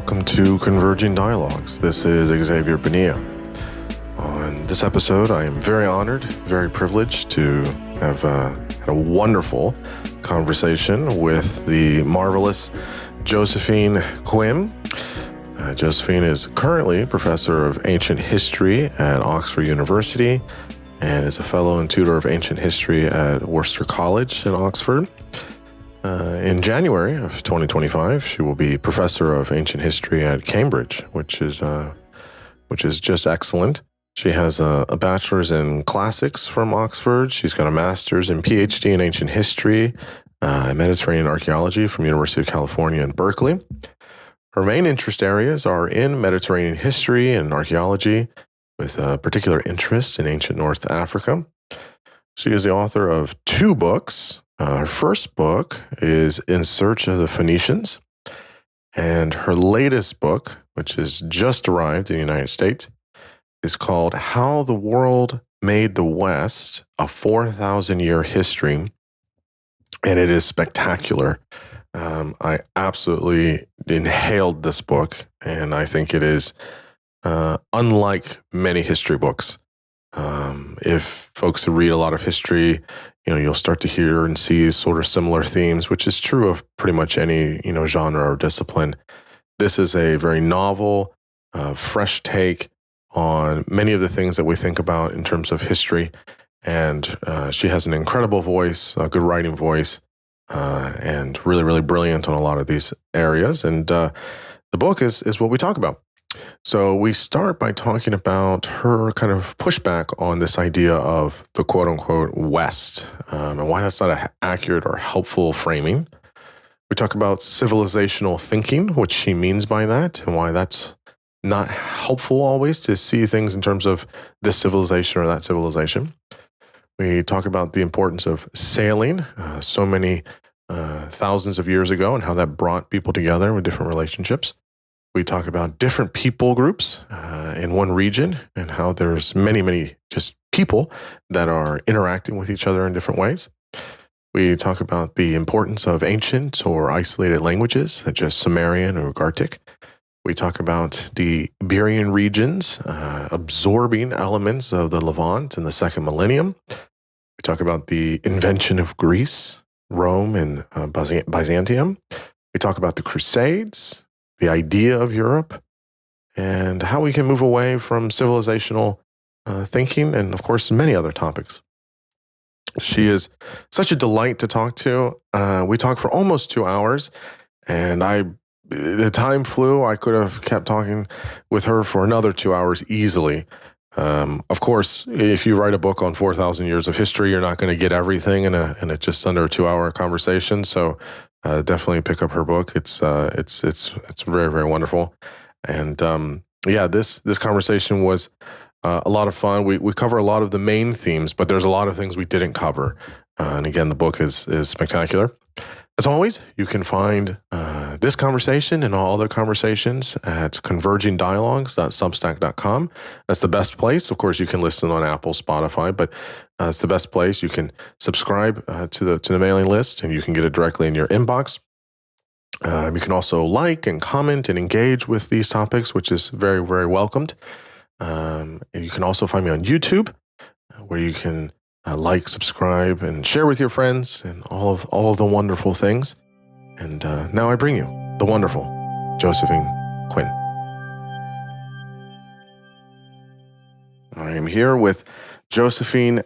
welcome to Converging Dialogues. This is Xavier Bonilla. On this episode, I am very honored, very privileged to have had a wonderful conversation with the marvelous Josephine Quinn. Josephine is currently a professor of ancient history at Oxford University and is a fellow and tutor of ancient history at Worcester College in Oxford. In January of 2025, she will be professor of ancient history at Cambridge, which is just excellent. She has a bachelor's in classics from Oxford. She's got a master's and PhD in ancient history and Mediterranean archaeology from University of California in Berkeley. Her main interest areas are in Mediterranean history and archaeology, with a particular interest in ancient North Africa. She is the author of 2 books. Her first book is In Search of the Phoenicians, and her latest book, which has just arrived in the United States, is called How the World Made the West, a 4,000-Year History, and it is spectacular. I absolutely inhaled this book, and I think it is unlike many history books. If folks read a lot of history, you'll start to hear and see sort of similar themes, which is true of pretty much any, genre or discipline. This is a very novel, fresh take on many of the things that we think about in terms of history. And she has an incredible voice, a good writing voice, and really, really brilliant on a lot of these areas. And the book is what we talk about. So we start by talking about her kind of pushback on this idea of the quote-unquote West, and why that's not an accurate or helpful framing. We talk about civilizational thinking, what she means by that, and why that's not helpful always to see things in terms of this civilization or that civilization. We talk about the importance of sailing, so many thousands of years ago, and how that brought people together with different relationships. We talk about different people groups in one region and how there's many, many just people that are interacting with each other in different ways. We talk about the importance of ancient or isolated languages, such as Sumerian or Ugaritic. We talk about the Iberian regions absorbing elements of the Levant in the second millennium. We talk about the invention of Greece, Rome, and Byzantium. We talk about the Crusades, the idea of Europe, and how we can move away from civilizational thinking, and of course, many other topics. She is such a delight to talk to. We talked for almost 2 hours, and the time flew. I could have kept talking with her for another 2 hours easily. Of course, if you write a book on 4,000 years of history, you're not going to get everything in a just under a 2-hour conversation. So definitely pick up her book. It's very, very wonderful. And this conversation was a lot of fun. We cover a lot of the main themes, but there's a lot of things we didn't cover. And again, the book is spectacular. As always, you can find this conversation and all other conversations at convergingdialogues.substack.com. That's the best place. Of course, you can listen on Apple, Spotify, but it's the best place. You can subscribe to the mailing list, and you can get it directly in your inbox. You can also like and comment and engage with these topics, which is very, very welcomed. And you can also find me on YouTube, where you can like, subscribe, and share with your friends, and all of the wonderful things. And now I bring you the wonderful Josephine Quinn. I am here with Josephine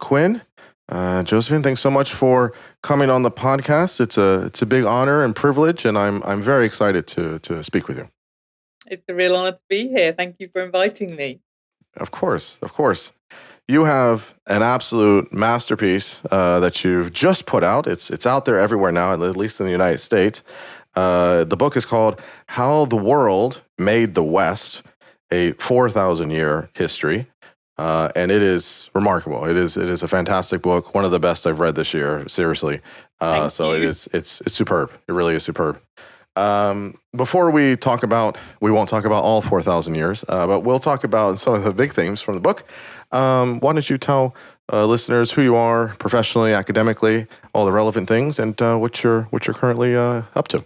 Quinn. Josephine, thanks so much for coming on the podcast. It's a big honor and privilege, and I'm very excited to speak with you. It's a real honor to be here. Thank you for inviting me. Of course. You have an absolute masterpiece that you've just put out. It's out there everywhere now, at least in the United States. The book is called How the World Made the West, a 4,000-Year History. And it is remarkable. It is a fantastic book, one of the best I've read this year, seriously. So it's superb. It really is superb. Before we won't talk about all 4,000 years, but we'll talk about some of the big themes from the book. Why don't you tell listeners who you are professionally, academically, all the relevant things, and what you're currently up to?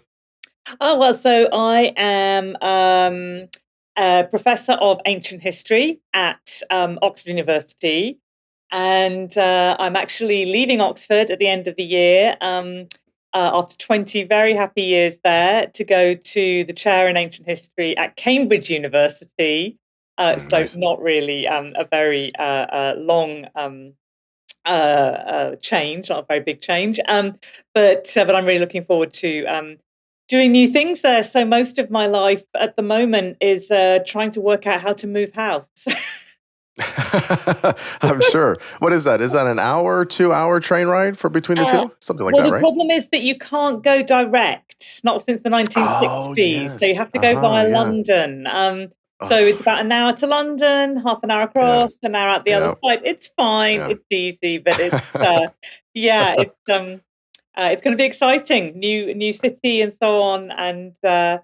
Oh, well, so I am a professor of ancient history at Oxford University. And I'm actually leaving Oxford at the end of the year after 20 very happy years there to go to the chair in ancient history at Cambridge University. So Nice. not really a very long change, not a very big change. But I'm really looking forward to doing new things there. So most of my life at the moment is trying to work out how to move house. I'm sure. What is that? Is that an hour, 2 hour train ride for between the Uh, two? Something like well, that, the right? problem is that you can't go direct, not since the Oh, 1960s. So you yes. have to go via Yeah. London. So it's Oh, about an hour to London, half an hour yeah. across, an hour out the other Yeah. side. It's fine, Yeah. it's easy, but yeah, it's going to be exciting, new city and so on, and so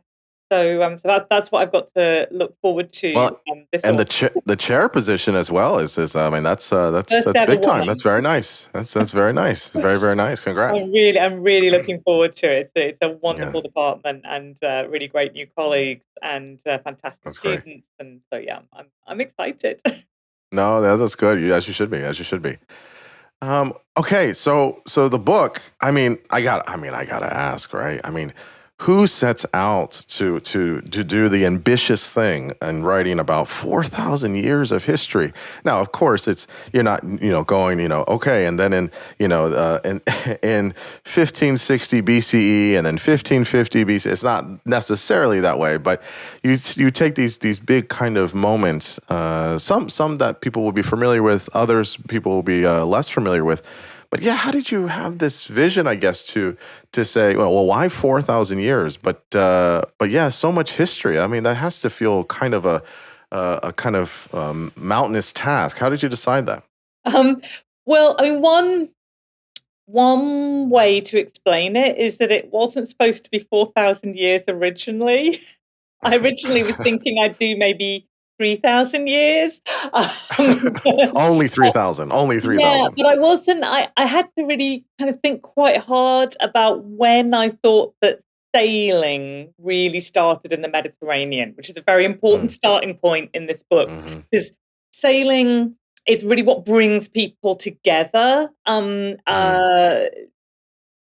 that's what I've got to look forward to Well, this and autumn. the chair position as well is I mean First that's ever big time. That's woman. very nice. That's very nice. It's very, very nice. Congrats. I'm really looking forward to it. It's a Yeah, wonderful department and really great new colleagues and fantastic that's great. students. And so yeah, I'm excited. No, that's good. As you should be. As you should be. Okay, so the book. I gotta ask, right? I mean, who sets out to do the ambitious thing and writing about 4,000 years of history? Now, of course, it's you're not going okay, and then in in 1560 BCE and then 1550 BC. It's not necessarily that way, but you take these big kind of moments, some that people will be familiar with, others people will be less familiar with. But yeah, how did you have this vision, I guess, to say, well, why 4,000 years? But yeah, so much history. I mean, that has to feel kind of a kind of mountainous task. How did you decide that? um, well, I mean, one way to explain it is that it wasn't supposed to be 4,000 years originally. I originally was thinking I'd do maybe 3,000 years. Um, Only 3,000. Only three Yeah, thousand. but I wasn't I had to really kind of think quite hard about when I thought that sailing really started in the Mediterranean, which is a very important Mm, starting point in this book, hmm because sailing is really what brings people together, mm,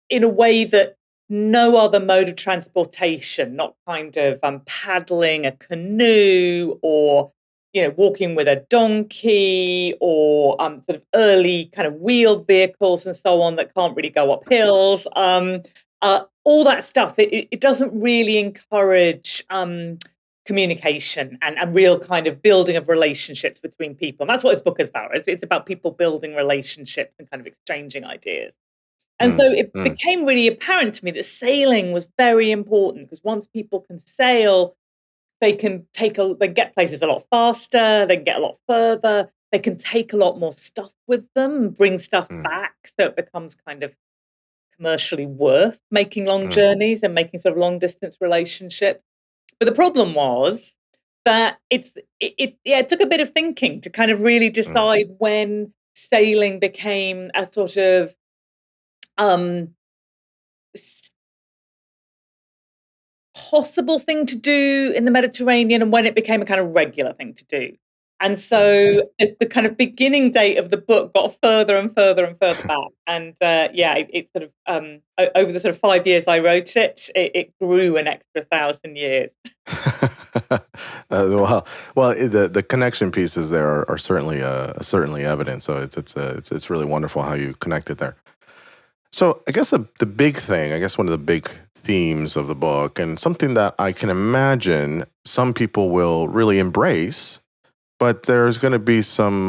in a way that no other mode of transportation, not kind of paddling a canoe or walking with a donkey or sort of early kind of wheeled vehicles and so on that can't really go up hills. All that stuff, it doesn't really encourage communication and real kind of building of relationships between people. And that's what this book is about. It's about people building relationships and kind of exchanging ideas. And so mm, it mm, became really apparent to me that sailing was very important because once people can sail, they get places a lot faster, they can get a lot further, they can take a lot more stuff with them and bring stuff mm, back. So it becomes kind of commercially worth making long mm, journeys and making sort of long distance relationships. But the problem was that it took a bit of thinking to kind of really mm, decide when sailing became a sort of um possible thing to do in the Mediterranean and when it became a kind of regular thing to do. And mm. so the kind of beginning date of the book got further and further and further back. And yeah, it sort of over the sort of 5 years I wrote it grew an extra 1,000 years. Well, the connection pieces there are certainly certainly evident. So it's really wonderful how you connected there. So I guess the big thing, I guess one of the big themes of the book, and something that I can imagine some people will really embrace, but there's going to be some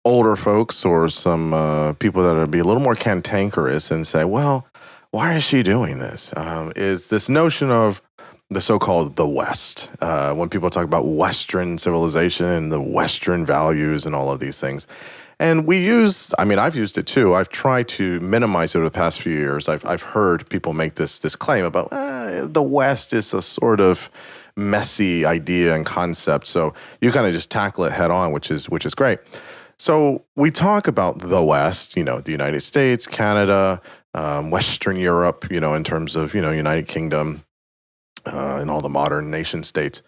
older folks or some people that will be a little more cantankerous and say, well, why is she doing this? Is this notion of the so-called the West, when people talk about Western civilization and the Western values and all of these things. And I mean, I've used it too. I've tried to minimize it over the past few years. I've heard people make this claim about the West is a sort of messy idea and concept. So you kind of just tackle it head on, which is great. So we talk about the West, the United States, Canada, Western Europe, in terms of, United Kingdom, and all the modern nation states.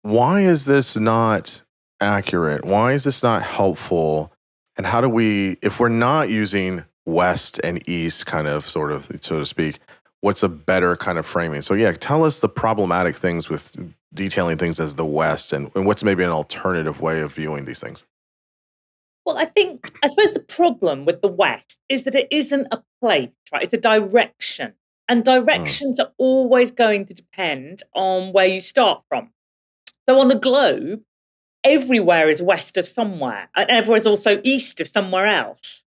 Why is this not accurate? Why is this not helpful? And how do we, if we're not using West and East kind of, sort of, so to speak, what's a better kind of framing? So, yeah, tell us the problematic things with detailing things as the West, and what's maybe an alternative way of viewing these things. Well, I suppose the problem with the West is that it isn't a place, right? It's a direction. And Mm, directions are always going to depend on where you start from. So on the globe, everywhere is west of somewhere, and everywhere is also east of somewhere else.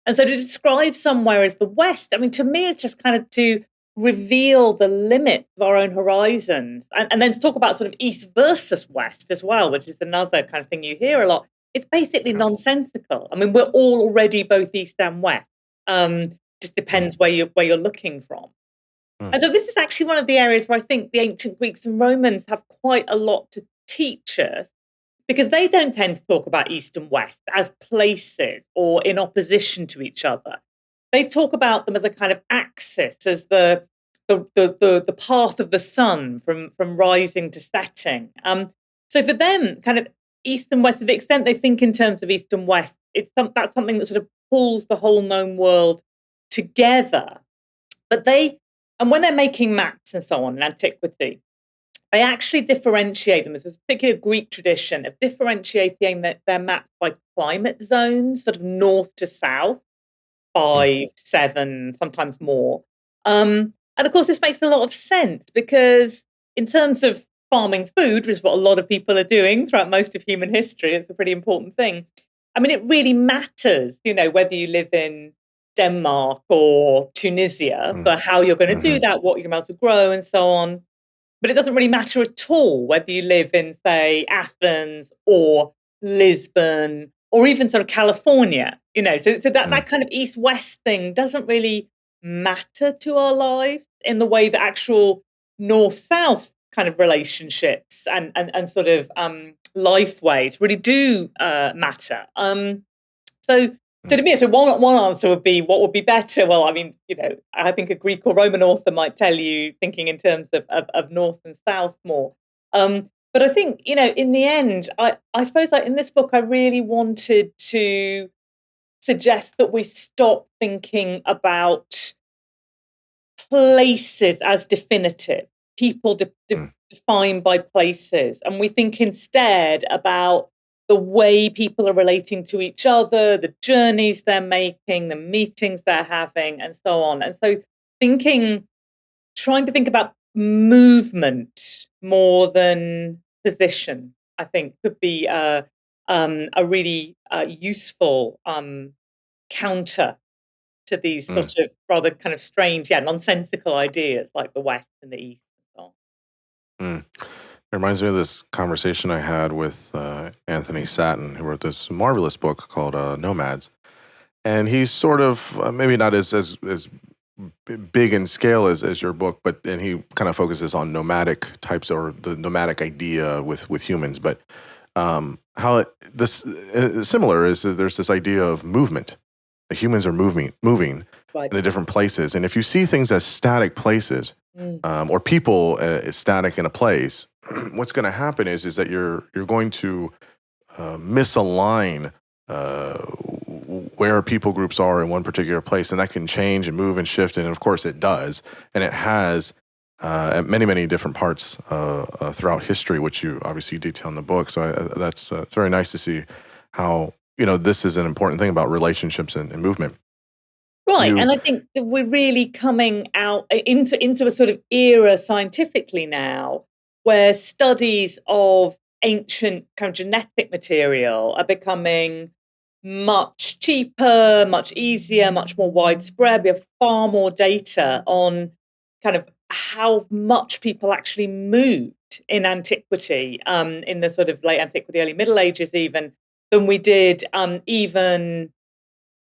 And so to describe somewhere as the West, I mean, to me, it's just kind of to reveal the limits of our own horizons. And then to talk about sort of East versus West as well, which is another kind of thing you hear a lot. It's basically yeah. nonsensical. I mean, we're all already both East and West. Just Mm, depends where you're looking from. mm, And so this is actually one of the areas where I think the ancient Greeks and Romans have quite a lot to teach us, because they don't tend to talk about East and West as places or in opposition to each other. They talk about them as a kind of axis, as the path of the sun from rising to setting. So for them, kind of East and West, to the extent they think in terms of East and West, that's something that sort of pulls the whole known world together. But and when they're making maps and so on in antiquity, they actually differentiate them. There's a particular Greek tradition of differentiating their maps by climate zones, sort of north to south, mm, 5, 7, sometimes more. And of course, this makes a lot of sense because, in terms of farming food, which is what a lot of people are doing throughout most of human history, it's a pretty important thing. I mean, it really matters, whether you live in Denmark or Tunisia, mm, for how you're going to do mhm, that, what you're about to grow, and so on. But it doesn't really matter at all whether you live in, say, Athens or Lisbon or even sort of California, So that mm, kind of east west thing doesn't really matter to our lives in the way that actual north south kind of relationships and sort of life ways really do matter. So, mm. so to me, so one answer would be, what would be better? Well, I mean, I think a Greek or Roman author might tell you, thinking in terms of north and south more. But I think, in the end, I suppose, like, in this book, I really wanted to suggest that we stop thinking about places as definitive, people Mm, defined by places. And we think instead about the way people are relating to each other, the journeys they're making, the meetings they're having, and so on. And so thinking, trying to think about movement more than position, I think could be a really useful counter to these mm, sort of rather kind of strange, yeah, nonsensical ideas like the West and the East and so on. mm. It reminds me of this conversation I had with Anthony Satin, who wrote this marvelous book called Nomads. And he's sort of, maybe not as big in scale as your book, but and he kind of focuses on nomadic types, or the nomadic idea with humans. But how this similar is that there's this idea of movement. The humans are moving Right. into different places, and if you see things as static places, Mm. or people as static in a place, what's going to happen is that you're going to misalign where people groups are in one particular place, and that can change and move and shift, and of course it does, and it has at many different parts throughout history, which you obviously detail in the book. So that's it's very nice to see how this is an important thing about relationships and movement. Right, You and I think that we're really coming out into a sort of era scientifically now, where studies of ancient kind of genetic material are becoming much cheaper, much easier, much more widespread. We have far more data on kind of how much people actually moved in antiquity, in the sort of late antiquity, early Middle Ages, even, than we did, even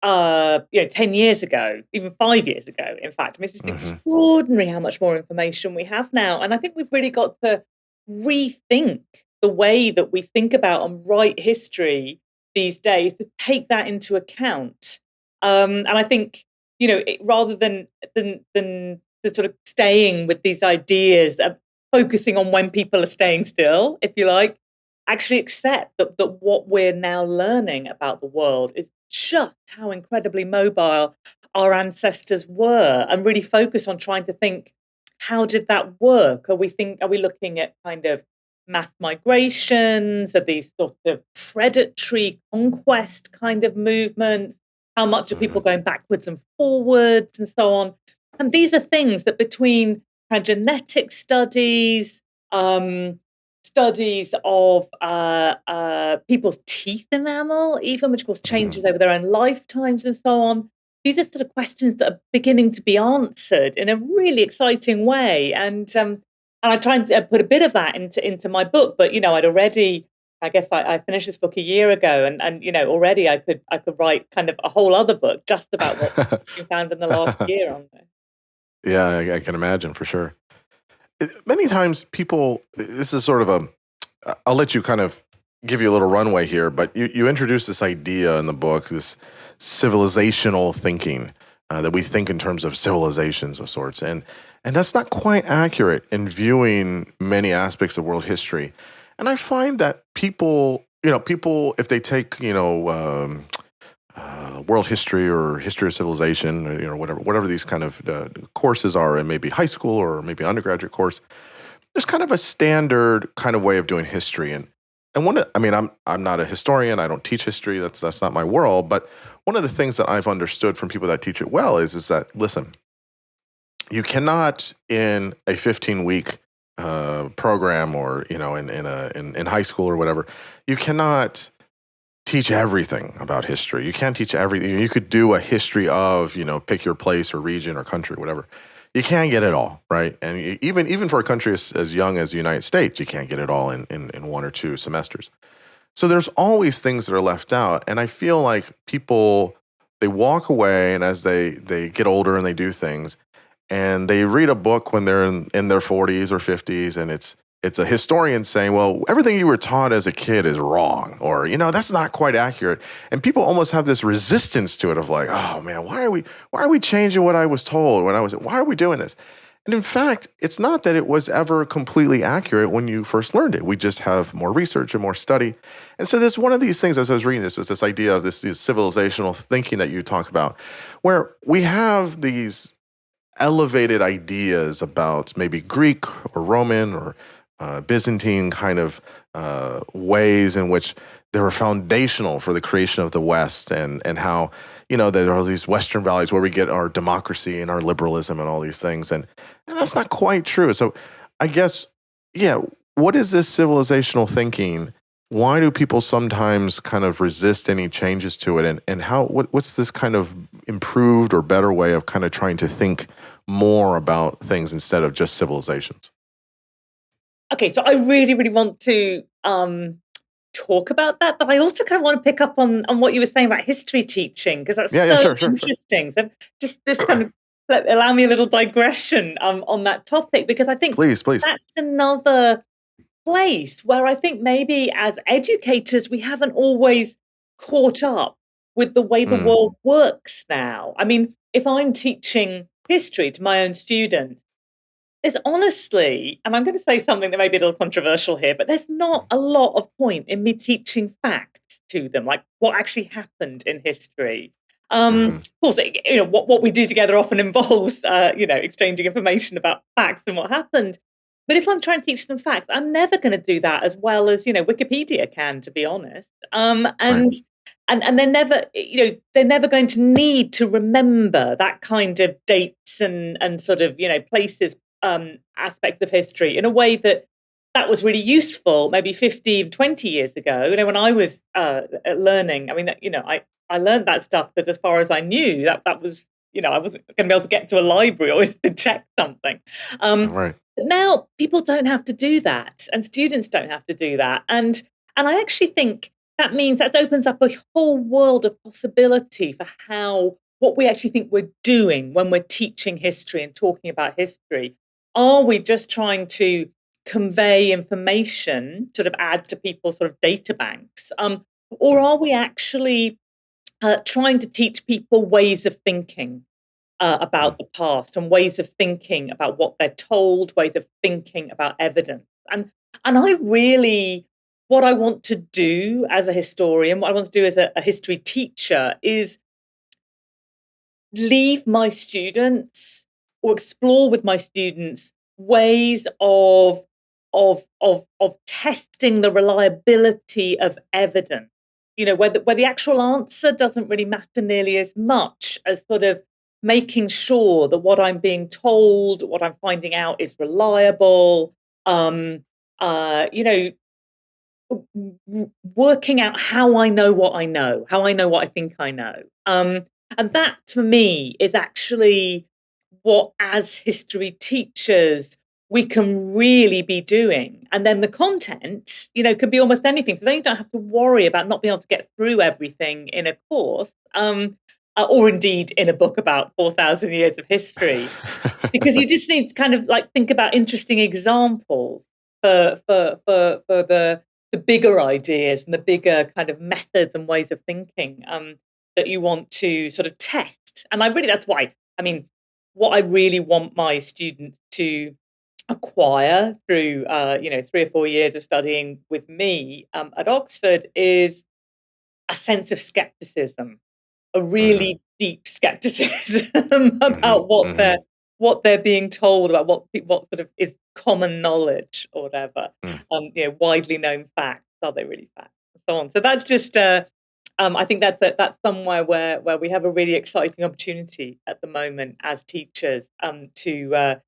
10 years ago, even 5 years ago, in fact. I mean, it's just Mhm. extraordinary how much more information we have now. And I think we've really got to rethink the way that we think about and write history these days to take that into account. And I think, rather than the sort of staying with these ideas, focusing on when people are staying still, if you like, actually accept that what we're now learning about the world is just how incredibly mobile our ancestors were, and really focus on trying to think, how did that work? Are we looking at kind of mass migrations? Are these sort of predatory conquest kind of movements? How much are people Mhm. going backwards and forwards and so on? And these are things that between kind of genetic studies, studies of people's teeth enamel, even, which of course Mhm. changes over their own lifetimes and so on. These are sort of questions that are beginning to be answered in a really exciting way. And I try and put a bit of that into my book. But I'd already, I guess, I finished this book a year ago, and already I could write kind of a whole other book just about what's been found in the last year on this. Yeah, I can imagine for sure. Many times people, this is sort of I'll let you kind of give you a little runway here, but you introduce this idea in the book, this civilizational thinking, that we think in terms of civilizations of sorts, and that's not quite accurate in viewing many aspects of world history. And I find that people, if they take, world history or history of civilization, whatever these kind of courses are, and maybe high school or maybe undergraduate course, there's kind of a standard kind of way of doing history. And I mean, I'm not a historian. I don't teach history. That's not my world. But one of the things that I've understood from people that teach it well is that, listen, you cannot, in a 15-week program, or in high school or whatever, you cannot teach everything about history. You can't teach everything. You could do a history of, pick your place or region or country, whatever. You can't get it all, right? And even for a country as young as the United States, you can't get it all in 1 or 2 semesters. So there's always things that are left out. And I feel like people, they walk away, and as they get older and they do things, and they read a book when they're in their 40s or 50s, and it's a historian saying, well, everything you were taught as a kid is wrong, or that's not quite accurate. And people almost have this resistance to it of like, oh man, why are we changing what I was told when why are we doing this? And in fact, it's not that it was ever completely accurate when you first learned it. We just have more research and more study. And so this one of these things, as I was reading this, was this idea of this civilizational thinking that you talk about, where we have these elevated ideas about maybe Greek or Roman or Byzantine kind of ways in which they were foundational for the creation of the West, and how there are these Western values where we get our democracy and our liberalism and all these things, and that's not quite true. So I guess, yeah, what is this civilizational thinking? Why do people sometimes kind of resist any changes to it, and what's this kind of improved or better way of kind of trying to think more about things instead of just civilizations? Okay, so I really, really want to talk about that, but I also kind of want to pick up on what you were saying about history teaching, because that's Yeah, yeah, so sure. interesting. So just kind of allow me a little digression on that topic, because I think Please. that's another place where I think maybe as educators we haven't always caught up with the way the Mm, world works now. I mean, if I'm teaching history to my own students, there's honestly, and I'm going to say something that may be a little controversial here, but there's not a lot of point in me teaching facts to them, like what actually happened in history. mhm. Of course, what we do together often involves, exchanging information about facts and what happened. But if I'm trying to teach them facts, I'm never going to do that as well as Wikipedia can, to be honest. Right. And they're never going to need to remember that kind of dates and sort of places, aspects of history in a way that was really useful maybe 50, 20 years ago. When I was learning, I mean, I learned that stuff because as far as I knew, that was, I wasn't going to be able to get to a library always to check something. All right. But now people don't have to do that, and students don't have to do that. And I actually think that means that opens up a whole world of possibility for how what we actually think we're doing when we're teaching history and talking about history. Are we just trying to convey information, sort of add to people's sort of data banks? Or are we actually trying to teach people ways of thinking? about the past, and ways of thinking about what they're told, ways of thinking about evidence. And I really, what I want to do as a historian, what I want to do as a history teacher is leave my students or explore with my students ways of testing the reliability of evidence, where the actual answer doesn't really matter nearly as much as sort of making sure that what I'm being told, what I'm finding out is reliable. um you know Working out how I know what I know, how I know what I think I know. And that for me is actually what, as history teachers, we can really be doing. And then the content, could be almost anything. So then you don't have to worry about not being able to get through everything in a course, or indeed in a book about 4,000 years of history, because you just need to kind of like think about interesting examples for the bigger ideas and the bigger kind of methods and ways of thinking, that you want to sort of test. And I really, that's why, I mean, what I really want my students to acquire through 3 or 4 years of studying with me at Oxford is a sense of skepticism, a Mhm, really deep skepticism mhm, about mhm, what they're being told, about what sort of is common knowledge or whatever, mm, widely known facts. Are they really facts? And so on. So that's just, I think that's somewhere where we have a really exciting opportunity at the moment as teachers, to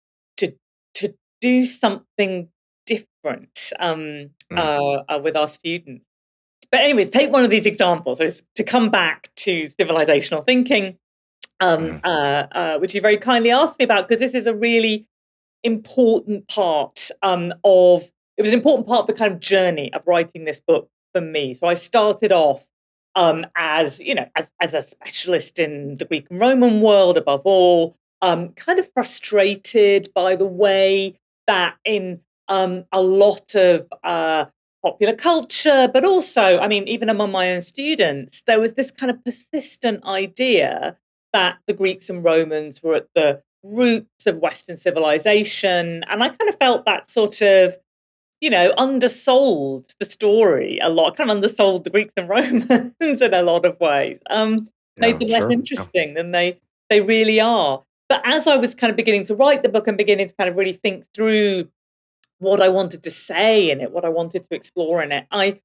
to do something different, mm, with our students. But anyways, take one of these examples. So it's to come back to civilizational thinking, mhm, which you very kindly asked me about, because this is a really important part, of it was an important part of the kind of journey of writing this book for me. So I started off, as as a specialist in the Greek and Roman world above all, kind of frustrated by the way that in a lot of popular culture, but also, I mean, even among my own students, there was this kind of persistent idea that the Greeks and Romans were at the roots of Western civilization. And I kind of felt that sort of, undersold the story a lot, kind of undersold the Greeks and Romans in a lot of ways, made yeah, them less sure, yeah, interesting than they really are. But as I was kind of beginning to write the book and beginning to kind of really think through what I wanted to say in it, what I wanted to explore in it, I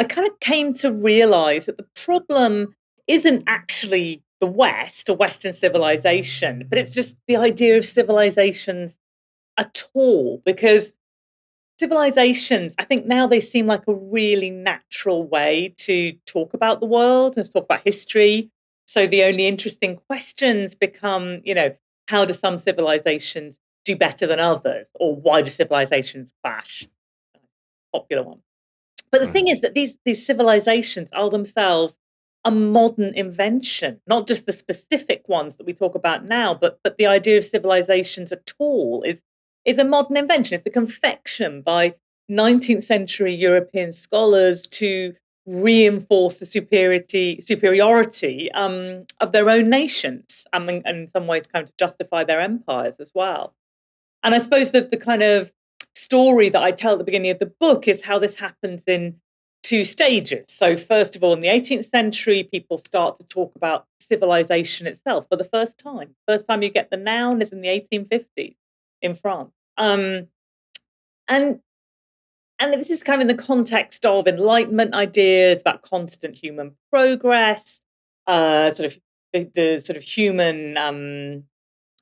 kind of came to realize that the problem isn't actually the West or Western civilization, but it's just the idea of civilizations at all. Because civilizations, I think now they seem like a really natural way to talk about the world and to talk about history. So the only interesting questions become, how do some civilizations do better than others? Or why do civilizations clash? Popular one. But the thing mhm, is that these civilizations are themselves a modern invention, not just the specific ones that we talk about now, but the idea of civilizations at all is a modern invention. It's a confection by 19th century European scholars to reinforce the superiority of their own nations, and in some ways kind of to justify their empires as well. And I suppose that the kind of story that I tell at the beginning of the book is how this happens in two stages. So, first of all, in the 18th century, people start to talk about civilization itself for the first time. First time you get the noun is in the 1850s in France. And this is kind of in the context of Enlightenment ideas about constant human progress, sort of the sort of human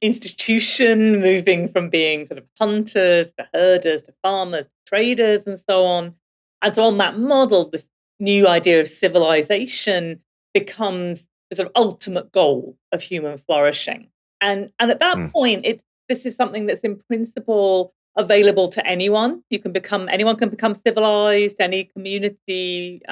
institution, moving from being sort of hunters to herders to farmers to traders and so on. And so on that model, this new idea of civilization becomes the sort of ultimate goal of human flourishing. And at that mm, point, this is something that's in principle available to anyone. Anyone can become civilized, any community,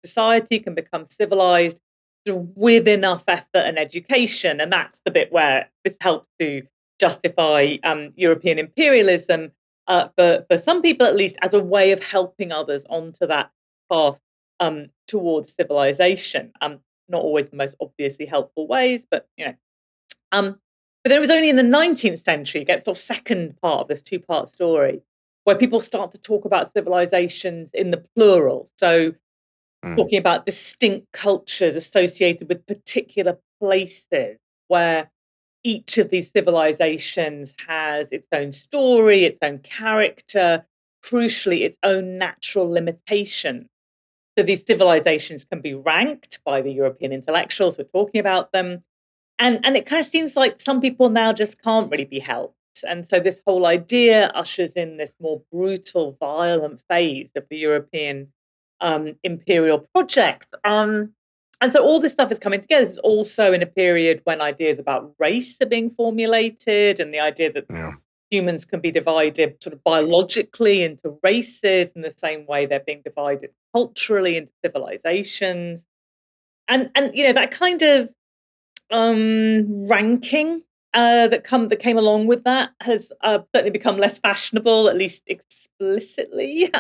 society can become civilized sort of with enough effort and education. And that's the bit where this helps to justify European imperialism, for some people at least, as a way of helping others onto that path, towards civilization. Not always the most obviously helpful ways, but. But then it was only in the 19th century, gets sort of second part of this two-part story, where people start to talk about civilizations in the plural. So Mm, talking about distinct cultures associated with particular places where each of these civilizations has its own story, its own character, crucially, its own natural limitation. So these civilizations can be ranked by the European intellectuals who are talking about them. And it kind of seems like some people now just can't really be helped. And so this whole idea ushers in this more brutal, violent phase of the European imperial project. And so all this stuff is coming together. This is also in a period when ideas about race are being formulated, and the idea that yeah. humans can be divided sort of biologically into races in the same way they're being divided culturally into civilizations. And that kind of ranking that came along with that has certainly become less fashionable, at least explicitly, in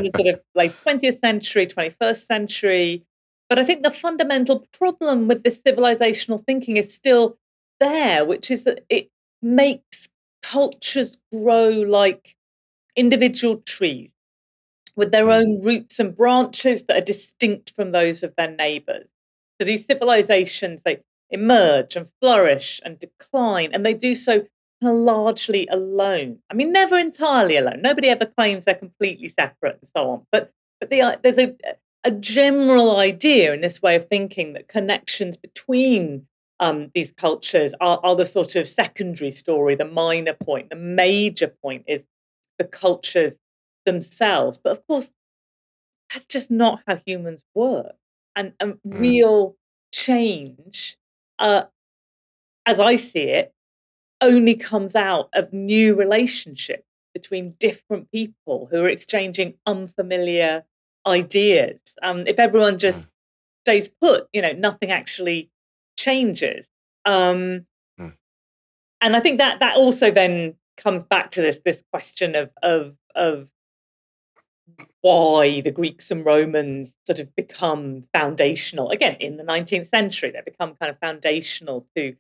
the sort of late 20th century, 21st century. But I think the fundamental problem with this civilizational thinking is still there, which is that it makes cultures grow like individual trees with their Mm, own roots and branches that are distinct from those of their neighbors. So these civilizations, they emerge and flourish and decline, and they do so kind of largely alone. I mean, never entirely alone. Nobody ever claims they're completely separate and so on. But there's a general idea in this way of thinking that connections between these cultures are the sort of secondary story, the minor point. The major point is the cultures themselves. But of course, that's just not how humans work. And mm, real change, uh, as I see it, only comes out of new relationships between different people who are exchanging unfamiliar ideas. If everyone mm, just stays put, nothing actually changes. Um, mm, and I think that also then comes back to this question of why the Greeks and Romans sort of become foundational. Again, in the 19th century, they become kind of foundational to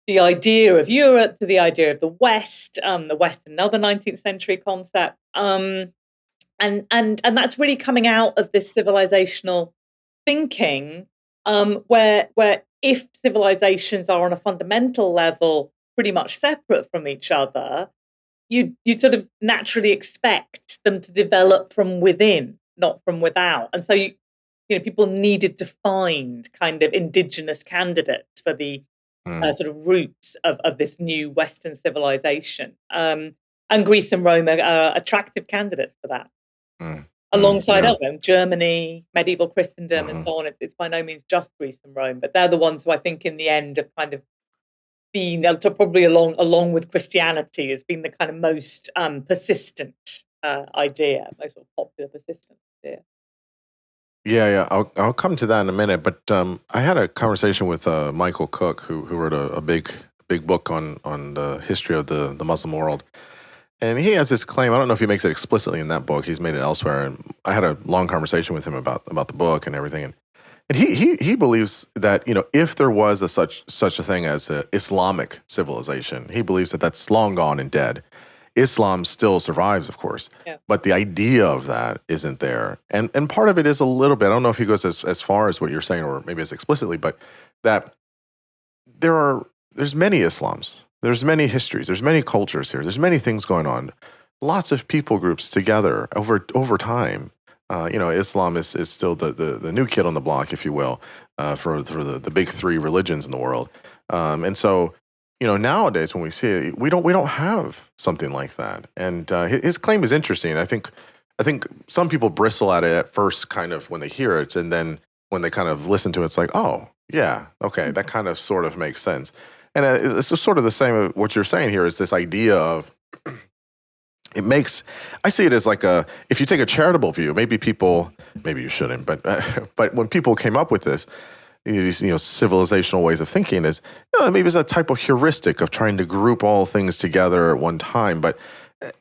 the idea of Europe, to the idea of the West, another 19th century concept. And that's really coming out of this civilizational thinking, where if civilizations are on a fundamental level pretty much separate from each other, you sort of naturally expect them to develop from within, not from without. And so people needed to find kind of indigenous candidates for the mm, sort of roots of this new Western civilization. And Greece and Rome are attractive candidates for that. mm, Alongside yeah. other Germany, medieval Christendom, and Mhm. so on. It's by no means just Greece and Rome, but they're the ones who I think in the end have kind of been to probably along with Christianity has been the kind of most persistent idea, most sort of popular persistent idea. Yeah, yeah. I'll come to that in a minute. But I had a conversation with Michael Cook, who wrote a big book on the history of the Muslim world, and he has this claim. I don't know if he makes it explicitly in that book. He's made it elsewhere. And I had a long conversation with him about the book and everything. And he believes that if there was such a thing as a Islamic civilization, he believes that that's long gone and dead. Islam still survives, of course, Yeah. but the idea of that isn't there. And part of it is a little bit. I don't know if he goes as far as what you're saying, or maybe as explicitly, but that there's many Islams, there's many histories, there's many cultures here, there's many things going on, lots of people groups together over time. Islam is still the new kid on the block, if you will, for the big three religions in the world. And so, nowadays when we see it, we don't have something like that. And his claim is interesting. I think some people bristle at it at first, kind of when they hear it, and then when they kind of listen to it, it's like, oh yeah, okay, that kind of sort of makes sense. And it's just sort of the same. What you're saying here is this idea of it makes. I see it as like if you take a charitable view, maybe you shouldn't, but but when people came up with these civilizational ways of thinking, is maybe it's a type of heuristic of trying to group all things together at one time. But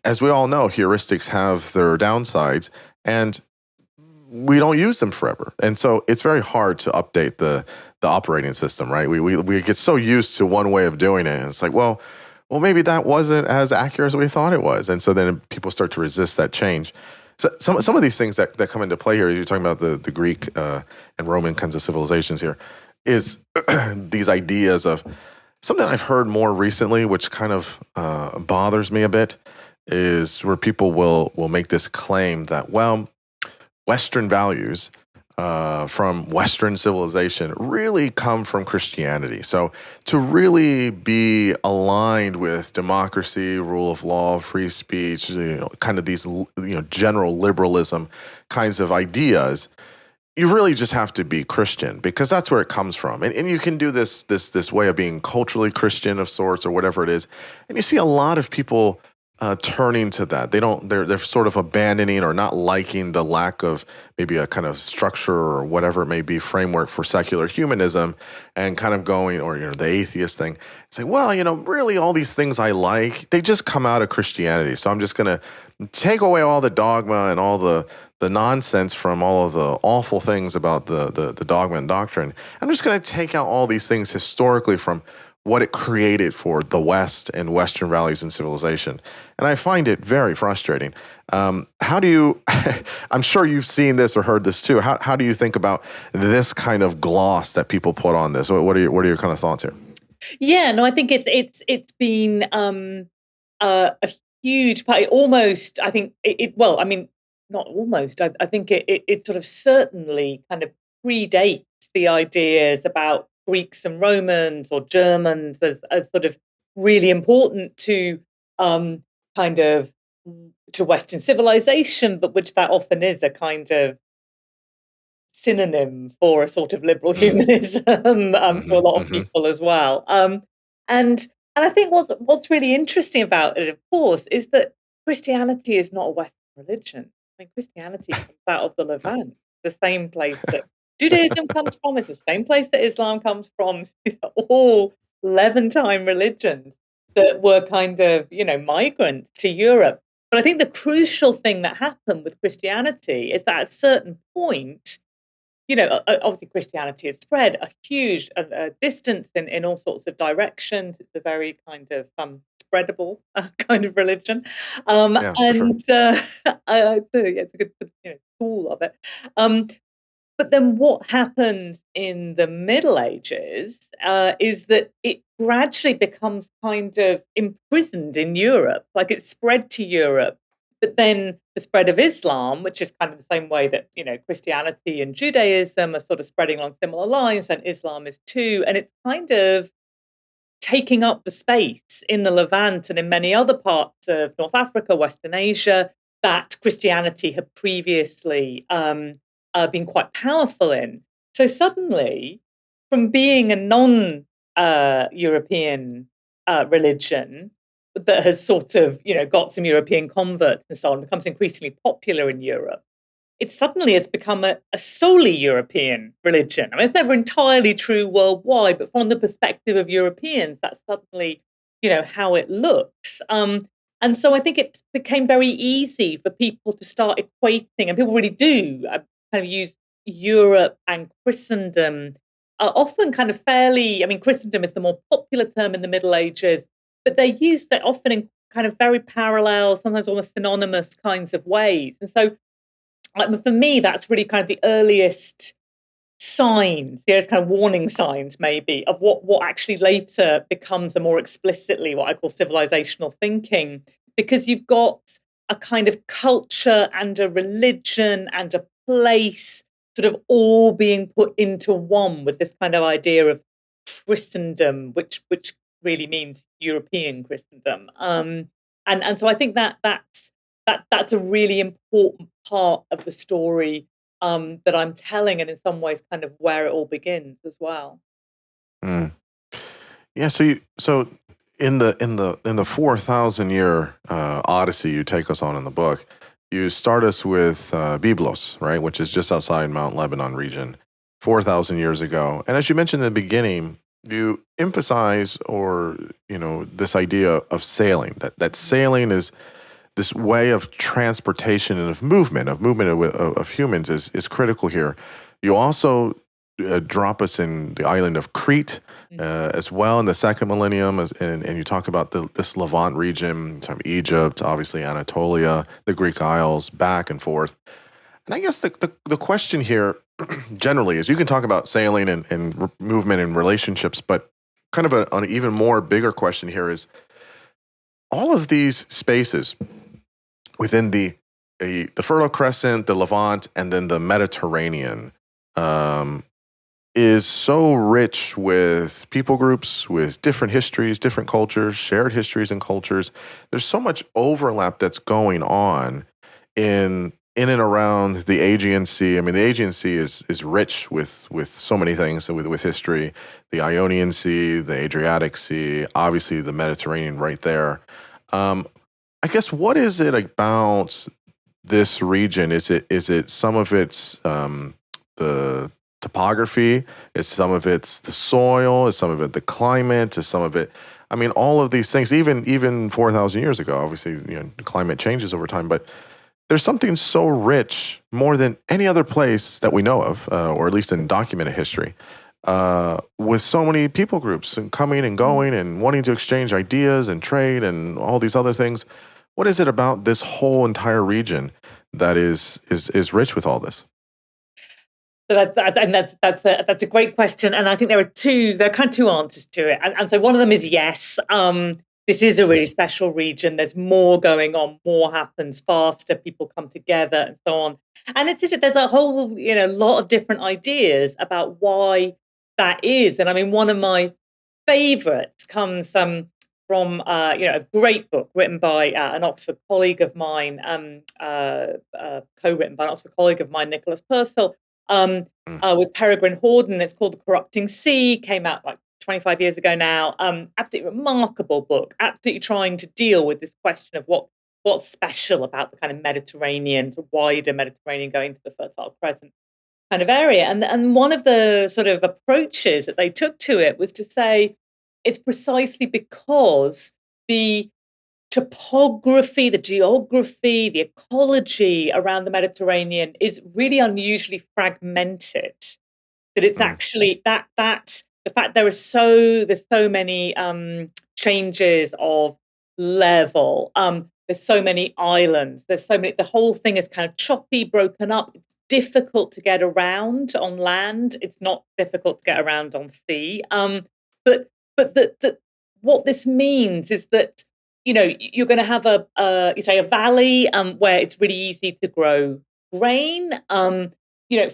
as we all know, heuristics have their downsides, and we don't use them forever. And so it's very hard to update the operating system, right? We get so used to one way of doing it. And it's like, well, maybe that wasn't as accurate as we thought it was. And so then people start to resist that change. So some of these things that come into play here, you're talking about the Greek and Roman kinds of civilizations here, is these ideas of something I've heard more recently, which kind of bothers me a bit, is where people will make this claim that, well, Western values from Western civilization really come from Christianity. So to really be aligned with democracy, rule of law, free speech, kind of these general liberalism kinds of ideas, you really just have to be Christian, because that's where it comes from. And you can do this way of being culturally Christian of sorts, or whatever it is. And you see a lot of people turning to that. They're sort of abandoning or not liking the lack of maybe a kind of structure or whatever it may be, framework for secular humanism, and kind of going, or the atheist thing, saying, well, really all these things I like, they just come out of Christianity. So I'm just going to take away all the dogma and all the nonsense from all of the awful things about the dogma and doctrine. I'm just going to take out all these things historically from what it created for the West and Western values and civilization. And I find it very frustrating. How do you, I'm sure you've seen this or heard this too. How do you think about this kind of gloss that people put on this? What are your kind of thoughts here? Yeah, no, I think it's been a huge part. Almost, I think well, I mean, not almost. I think it sort of certainly kind of predates the ideas about Greeks and Romans or Germans as sort of really important to kind of to Western civilization, but which that often is a kind of synonym for a sort of liberal humanism to a lot of people as well. And I think what's really interesting about it, of course, is that Christianity is not a Western religion. I mean, Christianity comes out of the Levant, the same place that Judaism comes from. It's the same place that Islam comes from. All Levantine religions that were kind of, migrants to Europe. But I think the crucial thing that happened with Christianity is that at a certain point, obviously Christianity has spread a huge distance in all sorts of directions. It's a very kind of spreadable kind of religion, Yeah, for sure. and it's a good tool of it. But then what happens in the Middle Ages is that it gradually becomes kind of imprisoned in Europe, like it's spread to Europe. But then the spread of Islam, which is kind of the same way that, Christianity and Judaism are sort of spreading along similar lines, and Islam is too. And it's kind of taking up the space in the Levant and in many other parts of North Africa, Western Asia, that Christianity had previously been quite powerful in. So suddenly, from being a non-European religion that has sort of, got some European converts and so on, becomes increasingly popular in Europe, it suddenly has become a solely European religion. I mean, it's never entirely true worldwide, but from the perspective of Europeans, that's suddenly, how it looks. And so I think it became very easy for people to start equating, and people really do kind of use Europe and Christendom, often kind of fairly, I mean, Christendom is the more popular term in the Middle Ages, but they use that often in kind of very parallel, sometimes almost synonymous kinds of ways. And so for me, that's really kind of the earliest signs, it's kind of warning signs maybe, of what actually later becomes a more explicitly what I call civilizational thinking, because you've got a kind of culture and a religion and a place sort of all being put into one with this kind of idea of Christendom, which really means European Christendom. And so I think that's a really important part of the story that I'm telling, and in some ways, kind of where it all begins as well. Mm. Yeah. So in the 4,000-year odyssey you take us on in the book, you start us with Byblos, right, which is just outside Mount Lebanon region, 4,000 years ago. And as you mentioned in the beginning, you emphasize, or this idea of sailing, that sailing is this way of transportation and of movement of humans is critical here. You also drop us in the island of Crete as well in the second millennium, and you talk about this Levant region, Egypt, obviously Anatolia, the Greek Isles, back and forth. And I guess the question here generally is, you can talk about sailing and movement and relationships, but kind of an even more bigger question here is all of these spaces within the Fertile Crescent, the Levant, and then the Mediterranean is so rich with people groups, with different histories, different cultures, shared histories and cultures. There's so much overlap that's going on in and around the Aegean Sea. I mean, the Aegean Sea is rich with so many things, with history. The Ionian Sea, the Adriatic Sea, obviously the Mediterranean right there. I guess, what is it about this region? Is it some of its the topography? Is some of it's the soil? Is some of it the climate? Is some of it? I mean, all of these things. Even 4,000 years ago, obviously, climate changes over time, but there's something so rich, more than any other place that we know of, or at least in documented history, with so many people groups and coming and going and wanting to exchange ideas and trade and all these other things. What is it about this whole entire region that is rich with all this? So that's a great question, and I think there are kind of two answers to it. And so one of them is yes. This is a really special region. There's more going on, more happens faster, people come together and so on. And there's a whole, lot of different ideas about why that is. And I mean, one of my favorites comes from a great book written by an Oxford colleague of mine, co-written by an Oxford colleague of mine, Nicholas Purcell, with Peregrine Horden. It's called The Corrupting Sea. Came out like 25 years ago now. Absolutely remarkable book. Absolutely trying to deal with this question of what's special about the kind of Mediterranean, the wider Mediterranean, going to the Fertile Crescent kind of area. And one of the sort of approaches that they took to it was to say it's precisely because the topography, the geography, the ecology around the Mediterranean is really unusually fragmented. That it's actually that the fact there's so many changes of level. There's so many islands. The whole thing is kind of choppy, broken up. It's difficult to get around on land. It's not difficult to get around on sea. But what this means is that you're going to have a valley where it's really easy to grow grain.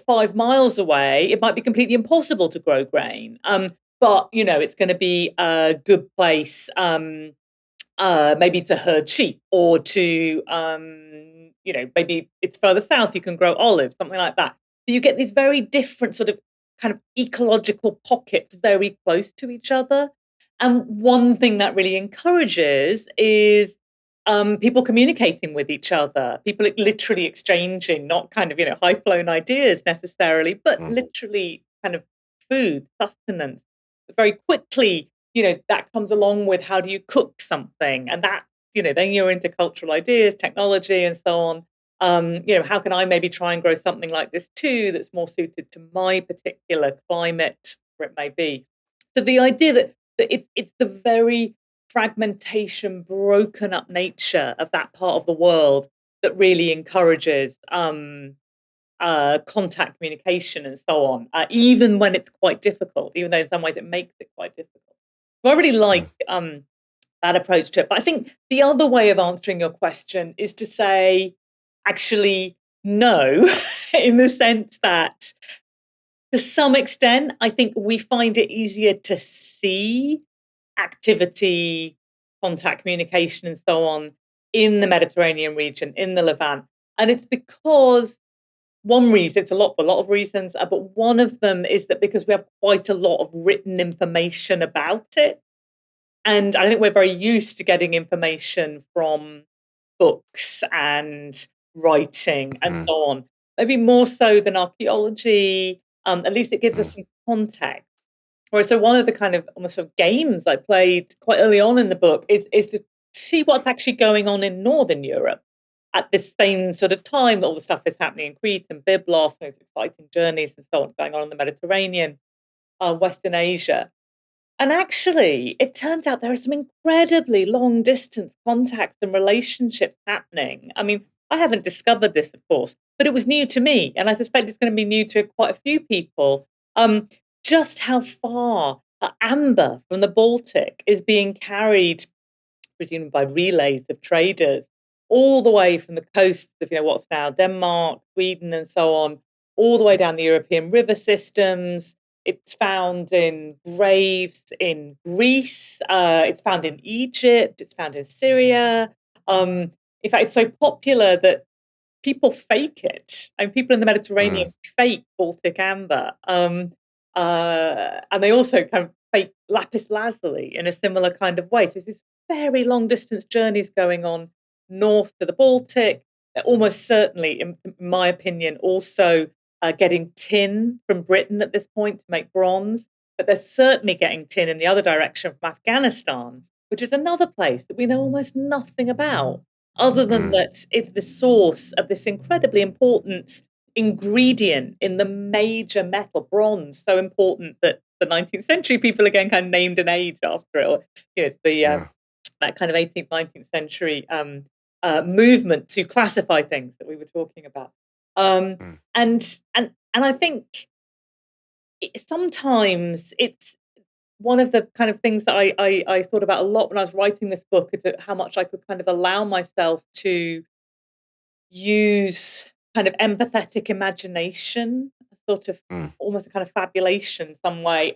5 miles away, it might be completely impossible to grow grain. But it's going to be a good place, maybe to herd sheep, or to maybe it's further south, you can grow olives, something like that. So you get these very different sort of kind of ecological pockets very close to each other. And one thing that really encourages is people communicating with each other, people literally exchanging, not kind of, high-flown ideas necessarily, but literally kind of food, sustenance. Very quickly, that comes along with how do you cook something? And that, then you're into cultural ideas, technology, and so on. How can I maybe try and grow something like this too that's more suited to my particular climate, where it may be. So the idea that it's the very fragmentation, broken up nature of that part of the world that really encourages contact, communication, and so on, even when it's quite difficult, even though in some ways it makes it quite difficult. So I really like that approach to it. But I think the other way of answering your question is to say, actually, no, in the sense that to some extent, I think we find it easier to see activity, contact, communication, and so on in the Mediterranean region, in the Levant. And it's because one reason, it's a lot of reasons, but one of them is that because we have quite a lot of written information about it. And I think we're very used to getting information from books and writing and so on, maybe more so than archaeology. At least it gives us some context. Or so one of the kind of almost sort of games I played quite early on in the book is to see what's actually going on in Northern Europe at this same sort of time. All the stuff is happening in Crete and Byblos, those exciting journeys and so on going on in the Mediterranean, Western Asia. And actually, it turns out there are some incredibly long distance contacts and relationships happening. I mean, I haven't discovered this, of course, but it was new to me. And I suspect it's going to be new to quite a few people. Just how far amber from the Baltic is being carried, presumably by relays of traders, all the way from the coasts of what's now Denmark, Sweden, and so on, all the way down the European river systems. It's found in graves in Greece. It's found in Egypt. It's found in Syria. In fact, it's so popular that people fake it. And people in the Mediterranean fake Baltic amber. And they also kind of fake lapis lazuli in a similar kind of way. So there's this very long distance journeys going on north to the Baltic. They're almost certainly, in my opinion, also getting tin from Britain at this point to make bronze. But they're certainly getting tin in the other direction from Afghanistan, which is another place that we know almost nothing about, other than that it's the source of this incredibly important ingredient in the major metal, bronze, so important that the 19th century people again kind of named an age after it. Or, it's that kind of 18th, 19th century movement to classify things that we were talking about. And I think sometimes it's one of the kind of things that I thought about a lot when I was writing this book, is how much I could kind of allow myself to use kind of empathetic imagination, sort of almost a kind of fabulation in some way,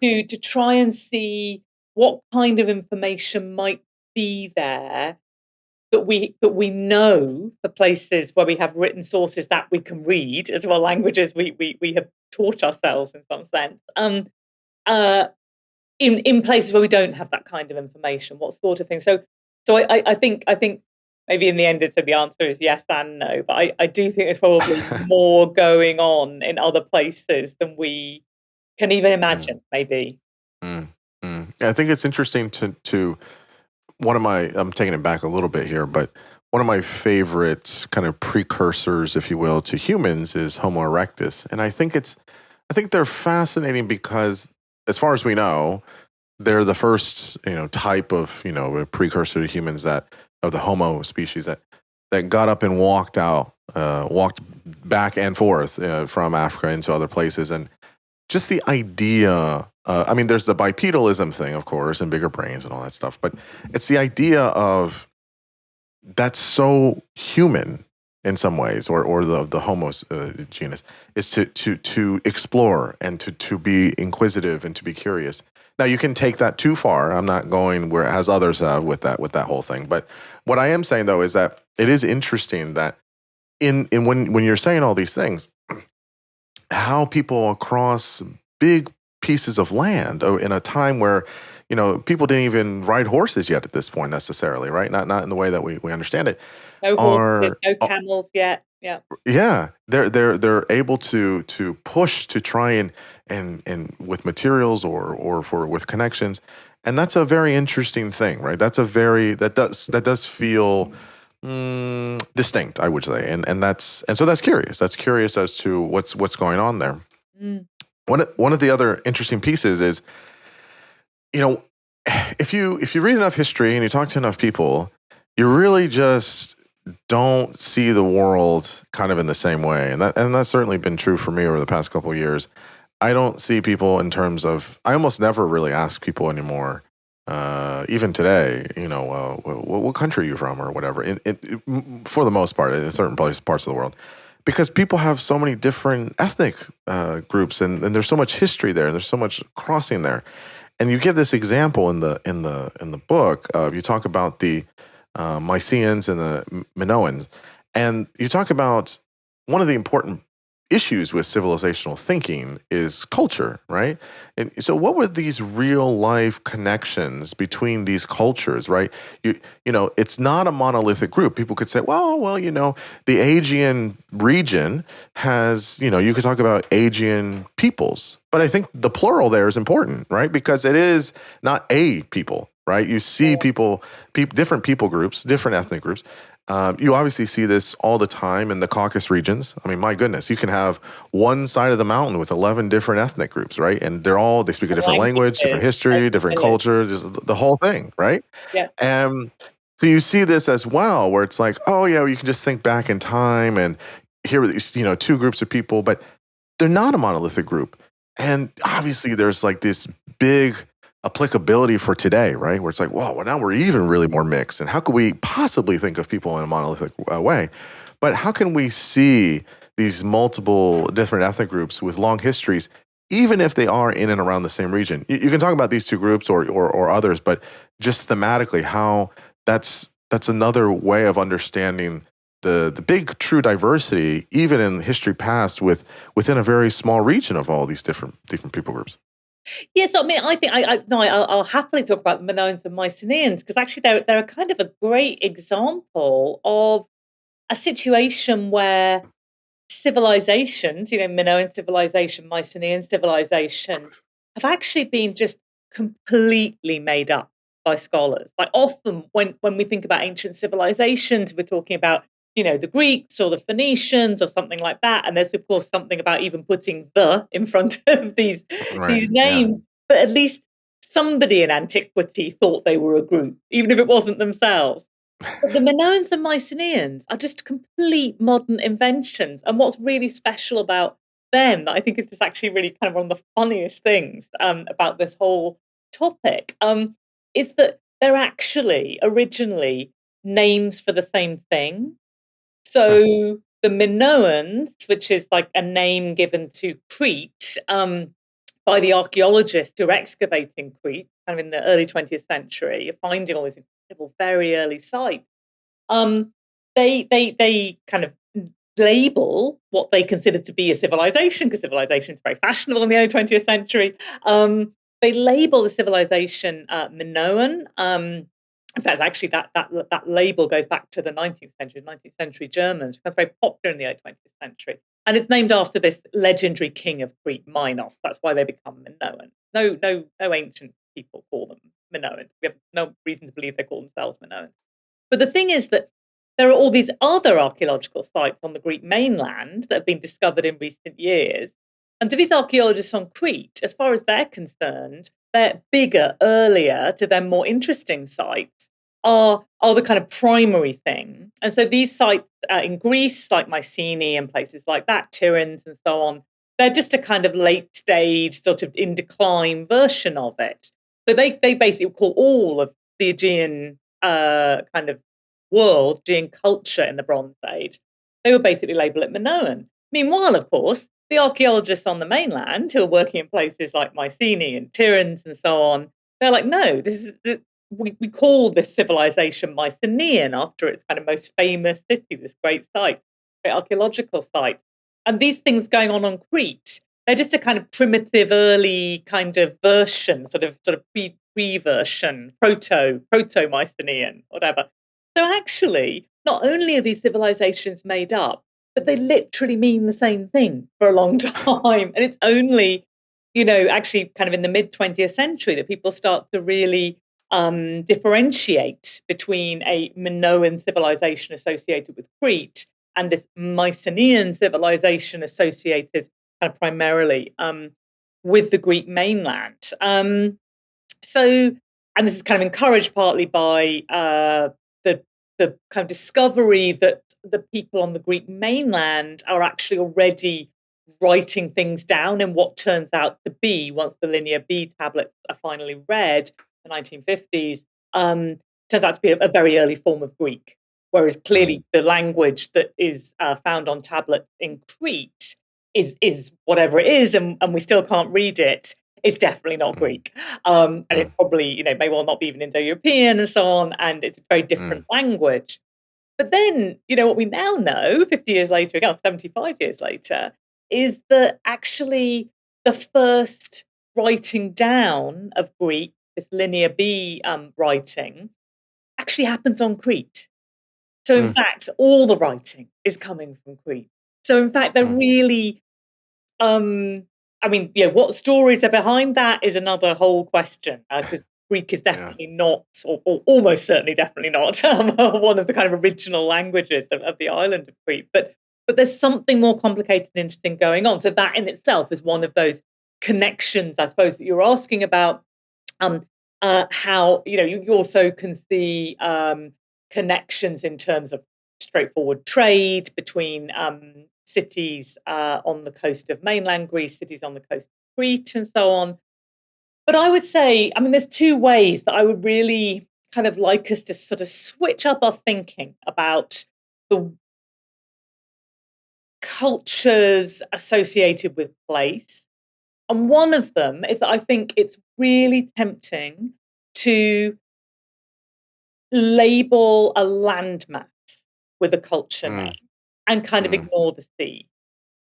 to try and see what kind of information might be there that we know for places where we have written sources that we can read, as well languages we have taught ourselves in some sense. In places where we don't have that kind of information, what sort of thing? So I think maybe in the end the answer is yes and no, but I do think there's probably more going on in other places than we can even imagine, maybe. I think it's interesting to I'm taking it back a little bit here, but one of my favorite kind of precursors, if you will, to humans is Homo erectus. And I think they're fascinating because, as far as we know, they're the first, type of, a precursor to humans of the Homo species that got up and walked back and forth from Africa into other places. And just the idea, there's the bipedalism thing, of course, and bigger brains and all that stuff, but it's the idea of that's so human in some ways, or the Homo genus, is to explore and to be inquisitive and to be curious. Now, you can take that too far. I'm not going where as others have with that whole thing. But what I am saying, though, is that it is interesting that when you're saying all these things, how people across big pieces of land in a time where people didn't even ride horses yet at this point necessarily, right? Not in the way that we understand it. No horses, no camels yet. Yeah. Yeah, they're able to push to try and with materials or with connections, and that's a very interesting thing, right? That does feel distinct, I would say, and so that's curious. That's curious as to what's going on there. One of the other interesting pieces is, if you read enough history and you talk to enough people, you really just don't see the world kind of in the same way, and that's certainly been true for me over the past couple of years. I don't see people in terms of. I almost never really ask people anymore, even today. What country are you from or whatever. For the most part, in certain parts of the world, because people have so many different ethnic groups, and there's so much history there, and there's so much crossing there. And you give this example in the book. You talk about the Mycenaeans and the Minoans, and you talk about one of the important issues with civilizational thinking is culture, right? And so, what were these real life connections between these cultures, right? It's not a monolithic group. People could say, well, the Aegean region has, you could talk about Aegean peoples, but I think the plural there is important, right? Because it is not a people. right? You see different people groups, different ethnic groups. You obviously see this all the time in the Caucasus regions. I mean, my goodness, you can have one side of the mountain with 11 different ethnic groups, right? And they speak a The different language, different languages, history, different totally. culture, just the whole thing, right? Yeah. And so you see this as well, where it's like, oh yeah, well, you can just think back in time and here are these, two groups of people, but they're not a monolithic group. And obviously there's like this big applicability for today, right? Where it's like, whoa, well, now we're even really more mixed. And how could we possibly think of people in a monolithic way? But how can we see these multiple different ethnic groups with long histories, even if they are in and around the same region? You can talk about these two groups or others, but just thematically, how that's another way of understanding the big true diversity, even in history past, within a very small region of all these different people groups. Yes, I mean, I think I'll happily talk about the Minoans and Mycenaeans because actually they're a kind of a great example of a situation where civilizations, Minoan civilization, Mycenaean civilization, have actually been just completely made up by scholars. Like often when we think about ancient civilizations, we're talking about, the Greeks or the Phoenicians or something like that. And there's of course something about even putting the in front of Right. these Yeah. names. But at least somebody in antiquity thought they were a group, even if it wasn't themselves. But the Minoans and Mycenaeans are just complete modern inventions. And what's really special about them, that I think is just actually really kind of one of the funniest things about this whole topic, is that they're actually originally names for the same thing. So the Minoans, which is like a name given to Crete by the archaeologists who are excavating Crete, kind of in the early 20th century, you're finding all these incredible, very early sites. Um, they kind of label what they consider to be a civilization, because civilization is very fashionable in the early 20th century. They label the civilization Minoan. In fact, actually, that label goes back to the 19th century Germans, because very popular in the early 20th century. And it's named after this legendary king of Crete, Minos. That's why they become Minoan. No ancient people call them Minoans. We have no reason to believe they call themselves Minoans. But the thing is that there are all these other archaeological sites on the Greek mainland that have been discovered in recent years. And to these archaeologists on Crete, as far as they're concerned, they're bigger, earlier, to them more interesting sites are the kind of primary thing. And so these sites in Greece, like Mycenae and places like that, Tiryns and so on, they're just a kind of late stage, sort of in decline version of it. So they basically call all of the Aegean kind of world, Aegean culture in the Bronze Age, they would basically label it Minoan. Meanwhile, of course, the archaeologists on the mainland who are working in places like Mycenae and Tiryns and so on, they're like, no, we call this civilization Mycenaean after its kind of most famous city, this great site, great archaeological site. And these things going on Crete, they're just a kind of primitive, early kind of version, sort of pre-version, proto Mycenaean, whatever. So actually, not only are these civilizations made up, but they literally mean the same thing for a long time. And it's only, actually kind of in the mid 20th century that people start to really differentiate between a Minoan civilization associated with Crete and this Mycenaean civilization associated kind of primarily with the Greek mainland. So, and this is kind of encouraged partly by the kind of discovery that the people on the Greek mainland are actually already writing things down in what turns out to be, once the Linear B tablets are finally read, the 1950s, turns out to be a very early form of Greek. Whereas Mm, clearly the language that is found on tablets in Crete is whatever it is, and we still can't read it. It's definitely not mm, Greek. And mm, it's probably, may well not be even Indo-European and so on, and it's a very mm, different language. But then, what we now know, 50 years later, again, 75 years later, is that actually the first writing down of Greek, this Linear B writing, actually happens on Crete. So in mm, fact, all the writing is coming from Crete. So in fact, they're mm, really um, I mean, what stories are behind that is another whole question, because Greek is Yeah. definitely not, or almost certainly definitely not, one of the kind of original languages of the island of Crete. But there's something more complicated and interesting going on. So that in itself is one of those connections, I suppose, that you're asking about. Um, how you also can see connections in terms of straightforward trade between cities on the coast of mainland Greece, cities on the coast of Crete, and so on. But I would say, I mean, there's two ways that I would really kind of like us to sort of switch up our thinking about the cultures associated with place. And one of them is that I think it's really tempting to label a landmass with a culture name Mm, and kind of mm, ignore the sea.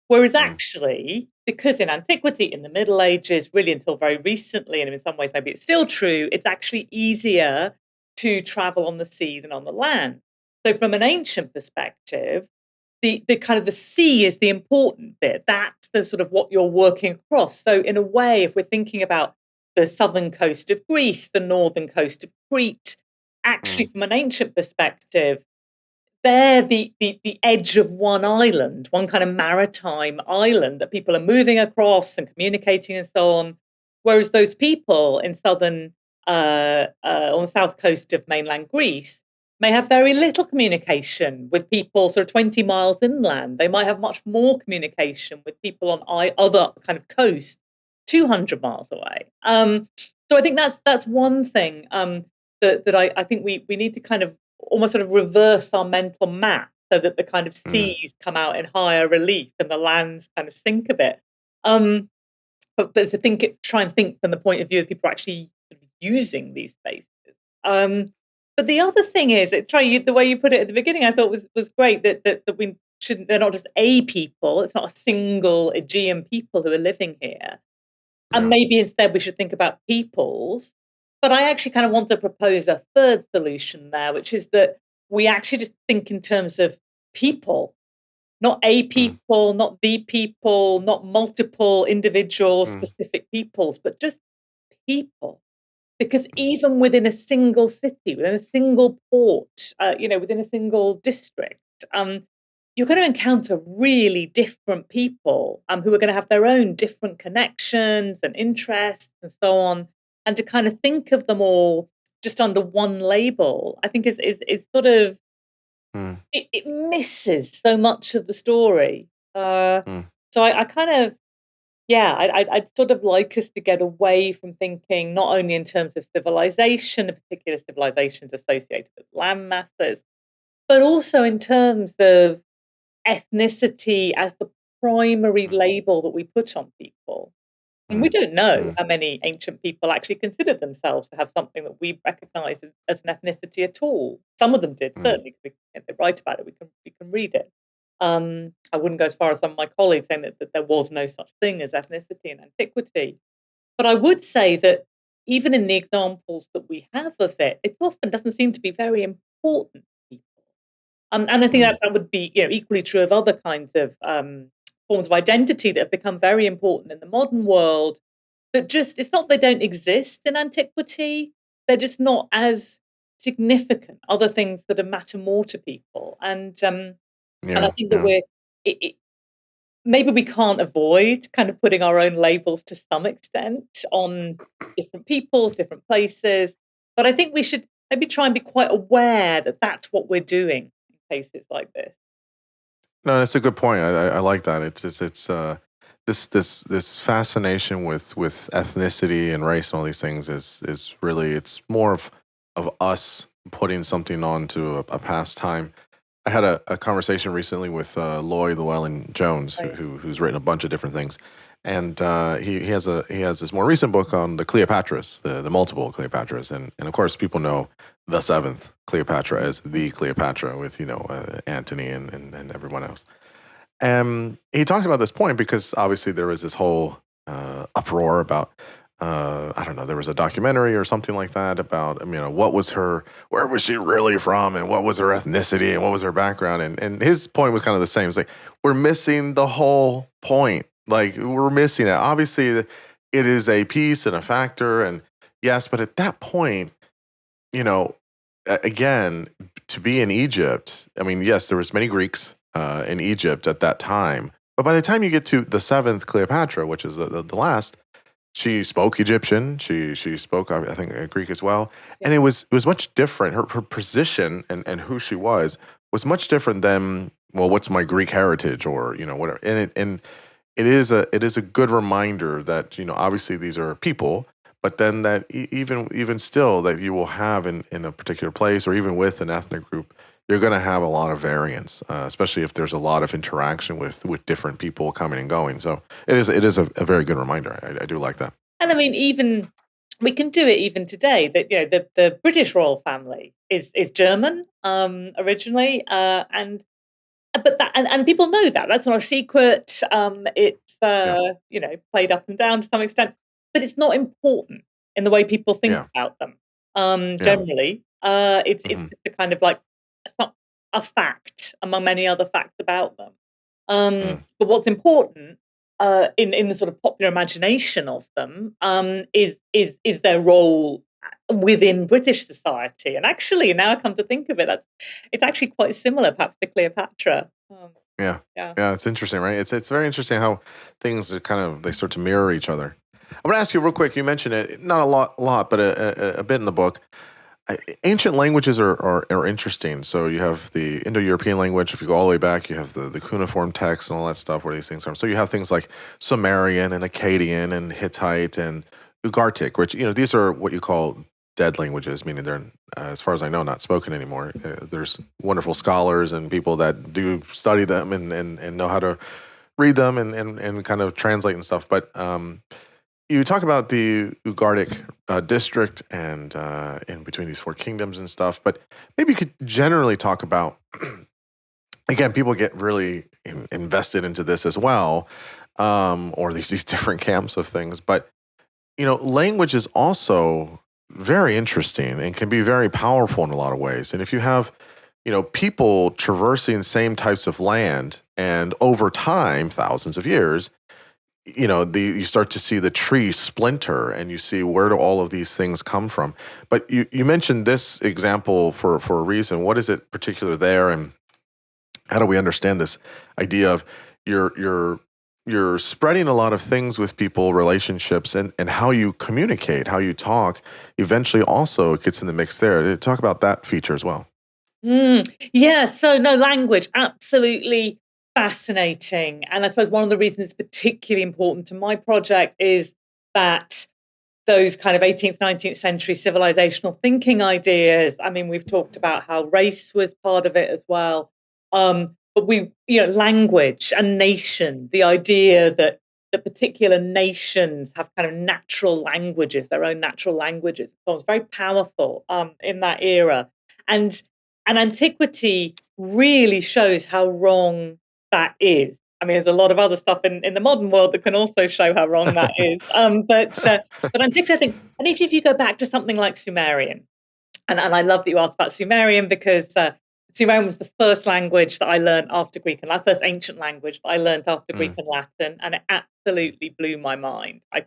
Whereas mm, actually, because in antiquity, in the Middle Ages, really until very recently, and in some ways maybe it's still true, it's actually easier to travel on the sea than on the land. So from an ancient perspective, the kind of the sea is the important bit. That's the sort of what you're working across. So in a way, if we're thinking about the southern coast of Greece, the northern coast of Crete, actually mm, from an ancient perspective, they're the edge of one island, one kind of maritime island that people are moving across and communicating and so on. Whereas those people in southern on the south coast of mainland Greece may have very little communication with people sort of 20 miles inland. They might have much more communication with people on other kind of coasts 200 miles away. So I think that's one thing that I think we need to kind of almost sort of reverse our mental map so that the kind of mm, seas come out in higher relief and the lands kind of sink a bit. Um, but to try and think from the point of view of people actually sort of using these spaces. Um, but the other thing is, it's right. The way you put it at the beginning, I thought was great. That we shouldn't. They're not just a people. It's not a single Aegean people who are living here. And yeah. maybe instead we should think about peoples. But I actually kind of want to propose a third solution there, which is that we actually just think in terms of people, not a Mm, people, not the people, not multiple individual mm, specific peoples, but just people. Because mm, even within a single city, within a single port, within a single district, you're going to encounter really different people who are going to have their own different connections and interests and so on. And to kind of think of them all just under one label, I think is sort of mm, it misses so much of the story. mm, So I kind of yeah, I'd sort of like us to get away from thinking not only in terms of civilization, in particular civilizations associated with land masses, but also in terms of ethnicity as the primary mm, label that we put on people. And we mm, don't know mm, how many ancient people actually considered themselves to have something that we recognize as an ethnicity at all. Some of them did, mm, certainly, because if they write about it, we can read it. I wouldn't go as far as some of my colleagues saying that there was no such thing as ethnicity in antiquity. But I would say that even in the examples that we have of it, it often doesn't seem to be very important to people. And I think mm, that would be equally true of other kinds of forms of identity that have become very important in the modern world that just it's not they don't exist in antiquity, they're just not as significant, other things that matter more to people. And I yeah. think that Yeah. maybe we can't avoid kind of putting our own labels to some extent on different peoples, different places, but I think we should maybe try and be quite aware that that's what we're doing in cases like this. No, that's a good point. I like that. It's this fascination with ethnicity and race and all these things is really it's more of us putting something onto a past time. I had a conversation recently with Lloyd Llewellyn Jones, Right. who's written a bunch of different things, and he has this more recent book on the Cleopatras, the multiple Cleopatras, and of course people know the seventh Cleopatra as the Cleopatra with Antony and everyone else. He talks about this point because obviously there was this whole uproar about I don't know, there was a documentary or something like that about what was her, where was she really from, and what was her ethnicity, and what was her background, and his point was kind of the same. It's like we're missing the whole point. Like we're missing it. Obviously, it is a piece and a factor, and yes, but at that point, you know, again, to be in Egypt, I mean, yes, there was many Greeks in Egypt at that time, but by the time you get to the seventh Cleopatra, which is the last, she spoke Egyptian. She spoke, I think, Greek as well, Yeah. and it was much different. Her position and who she was much different than, well, what's my Greek heritage, or whatever. And it is a good reminder that, obviously these are people, but then that even still, that you will have in a particular place, or even with an ethnic group, you're going to have a lot of variance, especially if there's a lot of interaction with different people coming and going. So it is a very good reminder. I do like that. And I mean, even we can do it even today. That the British royal family is German originally, and but that and people know that that's not a secret. It's Yeah, played up and down to some extent, but it's not important in the way people think yeah, about them. yeah. Generally, it's Hmm. just a kind of like it's not a fact among many other facts about them. Mm. But what's important in the sort of popular imagination of them is their role within British society. And actually, now I come to think of it, it's actually quite similar, perhaps, to Cleopatra. Yeah, Yeah. yeah. It's interesting, right? It's very interesting how things are they start to mirror each other. I'm going to ask you real quick. You mentioned it, not a lot, but a bit in the book. Ancient languages are interesting. So you have the Indo-European language. If you go all the way back, you have the cuneiform text and all that stuff where these things are. So you have things like Sumerian and Akkadian and Hittite and Ugaritic, which these are what you call dead languages, meaning they're, as far as I know, not spoken anymore. There's wonderful scholars and people that do study them and know how to read them and kind of translate and stuff. But you talk about the Ugaritic district and in between these four kingdoms and stuff, but maybe you could generally talk about, again, people get really invested into this as well, or these different camps of things. But language is also very interesting and can be very powerful in a lot of ways. And if you have people traversing same types of land, and over time, thousands of years, you start to see the tree splinter, and you see, where do all of these things come from? But you mentioned this example for a reason. What is it particular there, and how do we understand this idea of you're spreading a lot of things with people, relationships, and how you communicate, how you talk, eventually also gets in the mix there. Talk about that feature as well. Yeah, so no, language, absolutely fascinating. And I suppose one of the reasons it's particularly important to my project is that those kind of 18th, 19th century civilizational thinking ideas. I mean, we've talked about how race was part of it as well. But language and nation, the idea that the particular nations have kind of natural languages, their own natural languages. So it was very powerful in that era. And antiquity really shows how wrong that is. I mean, there's a lot of other stuff in the modern world that can also show how wrong that is. But antiquity, I think, and if you go back to something like Sumerian, and I love that you asked about Sumerian, because Sumerian was the first language that I learned after Greek and Latin, first ancient language that I learned after Greek Mm, and Latin, and it absolutely blew my mind. I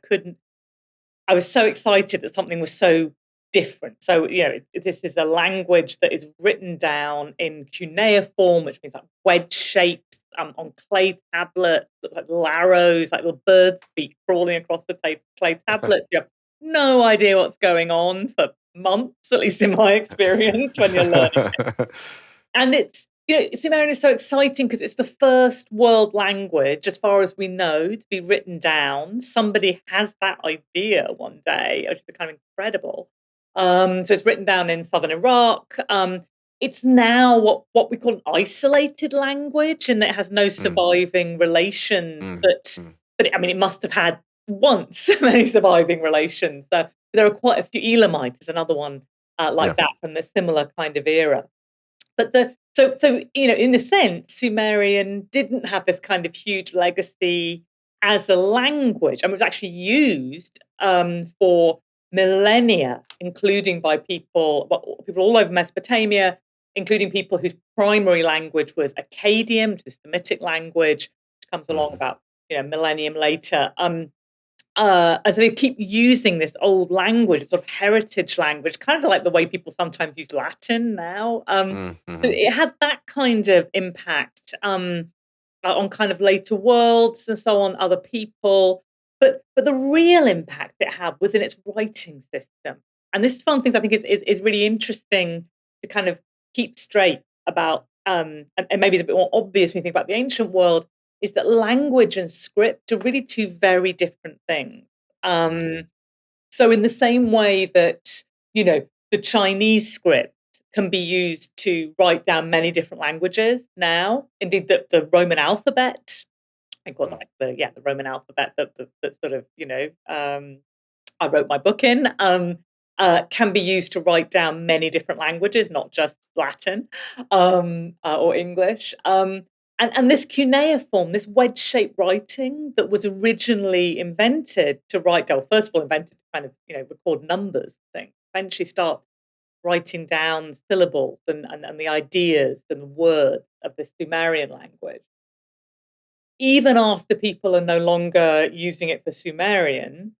was so excited that something was so different. So, this is a language that is written down in cuneiform, which means like wedge shapes on clay tablets, look like little arrows, like little birds' feet crawling across the clay tablets. You have no idea what's going on for months, at least in my experience, when you're learning. And Sumerian is so exciting because it's the first world language, as far as we know, to be written down. Somebody has that idea one day, which is kind of incredible. So it's written down in southern Iraq. It's now what we call an isolated language, and it has no mm, surviving relations. mm, mm. But I mean, it must have had once many surviving relations. So there are quite a few. Elamite is another one Yeah. like that from the similar kind of era. But in the sense, Sumerian didn't have this kind of huge legacy as a language. I mean, it was actually used for millennia, including by people all over Mesopotamia, including people whose primary language was Akkadian, which is the Semitic language, which comes along Hmm. about millennium later. and so they keep using this old language, sort of heritage language, kind of like the way people sometimes use Latin now. So Mm-hmm. it had that kind of impact on kind of later worlds and so on, other people. But the real impact it had was in its writing system. And this is one of the things I think is really interesting to kind of keep straight about, and maybe it's a bit more obvious when you think about the ancient world, is that language and script are really two very different things. Um, so in the same way that, the Chinese script can be used to write down many different languages now, indeed the Roman alphabet, I call it like the Roman alphabet that sort of, I wrote my book in, can be used to write down many different languages, not just Latin or English. And this cuneiform, this wedge-shaped writing that was originally invented to write down, first of all, invented to kind of, record numbers things, eventually start writing down syllables and the ideas and words of the Sumerian language. Even after people are no longer using it for Sumerian,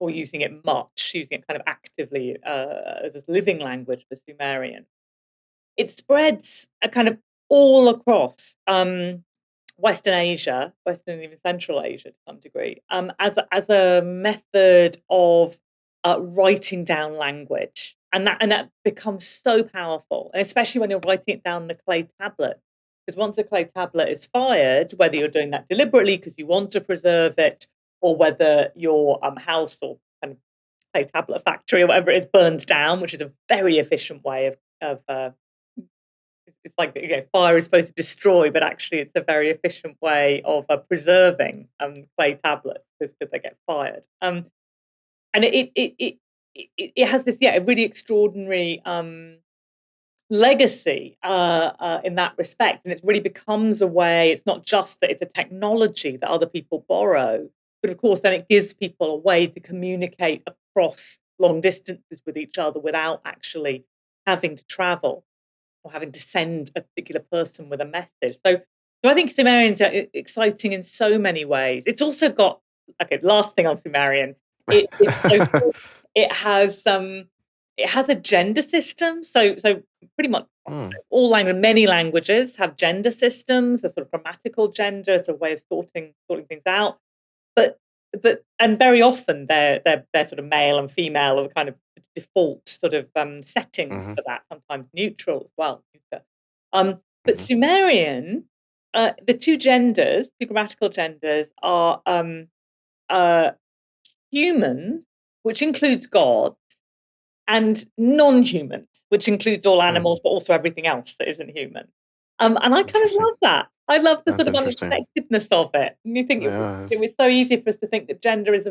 or using it much, using it kind of actively as a living language for Sumerian. It spreads kind of all across Western Asia, Western and even Central Asia to some degree, as a method of writing down language, and that becomes so powerful, and especially when you're writing it down on the clay tablet. Because once a clay tablet is fired, whether you're doing that deliberately because you want to preserve it, or whether your house or kind of clay tablet factory or whatever it is burns down, which is a very efficient way of it's like, fire is supposed to destroy, but actually it's a very efficient way of preserving clay tablets because they get fired. And it has this, a really extraordinary legacy in that respect, and it really becomes a way. It's not just that it's a technology that other people borrow, but of course then it gives people a way to communicate across long distances with each other without actually having to travel or having to send a particular person with a message. So I think Sumerians are exciting in so many ways. It's also got, okay, last thing on Sumerian. It's so cool. It has a gender system. So pretty much Mm. many languages have gender systems, a sort of grammatical gender, a sort of way of sorting things out. But and very often they're sort of male and female are the kind of default sort of settings Mm-hmm. for that, sometimes neutral as well. Neuter. But Mm-hmm. Sumerian, the two grammatical genders are uh, humans, which includes gods, and non-humans, which includes all Mm. animals, but also everything else that isn't human. And I kind of Interesting. love that. I love the That's sort of interesting. unexpectedness of it. And you think Yeah. it was so easy for us to think that gender is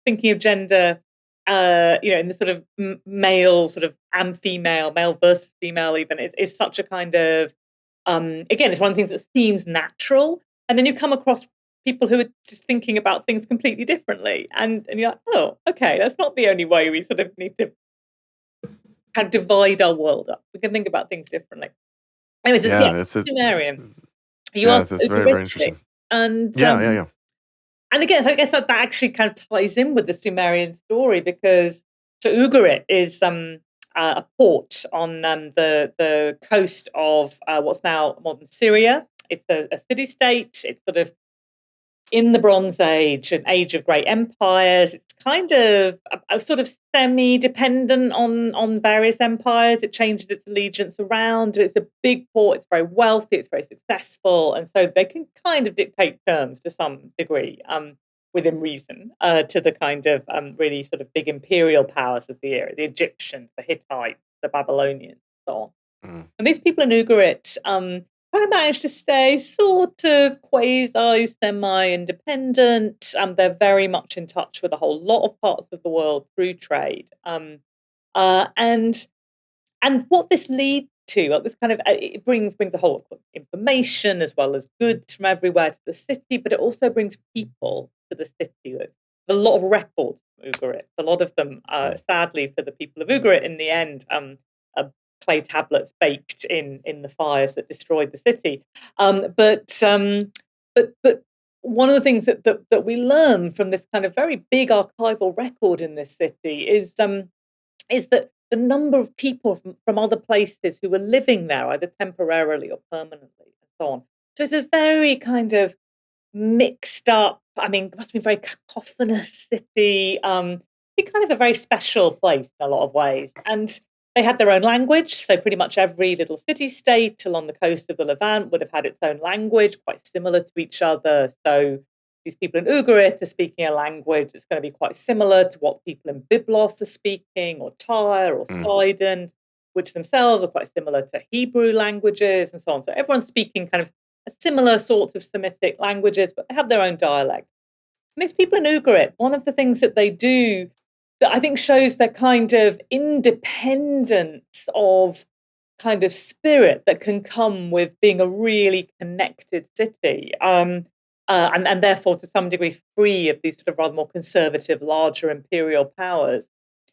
thinking of gender, in the sort of male, sort of and female, male versus female, even is such a kind of, again, it's one of the things that seems natural, and then you come across people who are just thinking about things completely differently, and you're like, oh, okay, that's not the only way we sort of need to kind of divide our world up. We can think about things differently. Anyways, Yeah. It's it. Sumerian. You Yeah. asked It's very, very Ugaritic, interesting. and Yeah. Yeah. Yeah. and again, so I guess that actually kind of ties in with the Sumerian story because so Ugarit is a port on the coast of what's now modern Syria. It's a city state. It's sort of in the Bronze Age, an age of great empires. It's kind of a sort of semi-dependent on various empires. It changes its allegiance around. It's a big port. It's very wealthy. It's very successful, and so they can kind of dictate terms to some degree, within reason, to the kind of really sort of big imperial powers of the era: the Egyptians, the Hittites, the Babylonians, so on. Mm. And these people in Ugarit kind of managed to stay sort of quasi semi independent. They're very much in touch with a whole lot of parts of the world through trade. And what this leads to, this kind of it brings a whole lot of information as well as goods from everywhere to the city, but it also brings people to the city. A lot of records from Ugarit. A lot of them, Mm. sadly for the people of Ugarit, in the end, are clay tablets baked in the fires that destroyed the city. But one of the things that we learn from this kind of very big archival record in this city is that the number of people from other places who were living there, either temporarily or permanently, and so on. So it's a very kind of mixed up. I mean, it must be a very cacophonous city. It's kind of a very special place in a lot of ways. And they had their own language. So pretty much every little city state along the coast of the Levant would have had its own language, quite similar to each other. So these people in Ugarit are speaking a language that's going to be quite similar to what people in Byblos are speaking, or Tyre or Mm. Sidon, which themselves are quite similar to Hebrew languages and so on. So everyone's speaking kind of similar sorts of Semitic languages, but they have their own dialect. And these people in Ugarit, one of the things that they do that I think shows their kind of independence of kind of spirit that can come with being a really connected city, and therefore to some degree free of these sort of rather more conservative, larger imperial powers,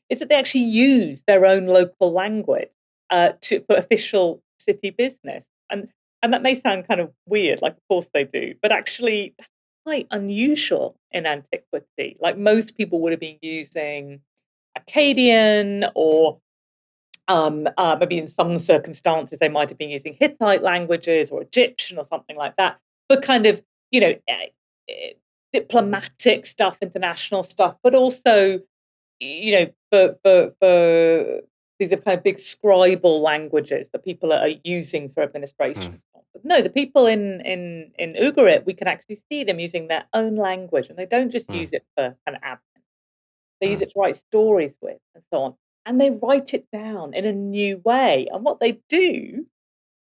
is that they actually use their own local language for official city business. And that may sound kind of weird, like of course they do, but actually that's quite unusual in antiquity. Like most people would have been using Akkadian, or maybe in some circumstances they might have been using Hittite languages or Egyptian or something like that, for kind of, you know, diplomatic stuff, international stuff, but also, you know, for these are kind of big scribal languages that people are using for administration. Mm. But no, the people in Ugarit, we can actually see them using their own language, and they don't just use Mm. it for kind of admin. They use Mm. it to write stories with, and so on. And they write it down in a new way. And what they do,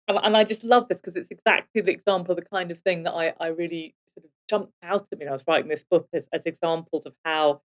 and I just love this because it's exactly the example of the kind of thing that I really sort of jumped out at me when I was writing this book, as examples of how,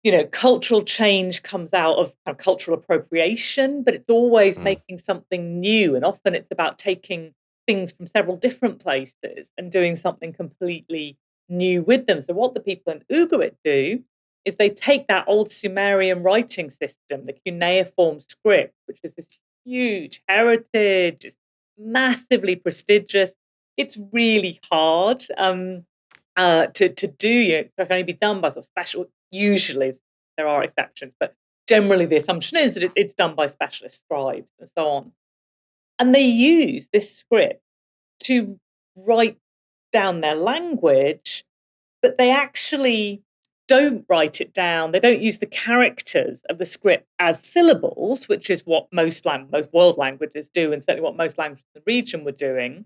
you know, cultural change comes out of kind of cultural appropriation, but it's always Mm. making something new. And often it's about taking things from several different places and doing something completely new with them. So what the people in Ugarit do is they take that old Sumerian writing system, the cuneiform script, which is this huge heritage, it's massively prestigious. It's really hard to do. It can only be done by sort of special. Usually, there are exceptions, but generally the assumption is that it's done by specialist scribes and so on. And they use this script to write down their language, but they actually don't write it down. They don't use the characters of the script as syllables, which is what most world languages do, and certainly what most languages in the region were doing.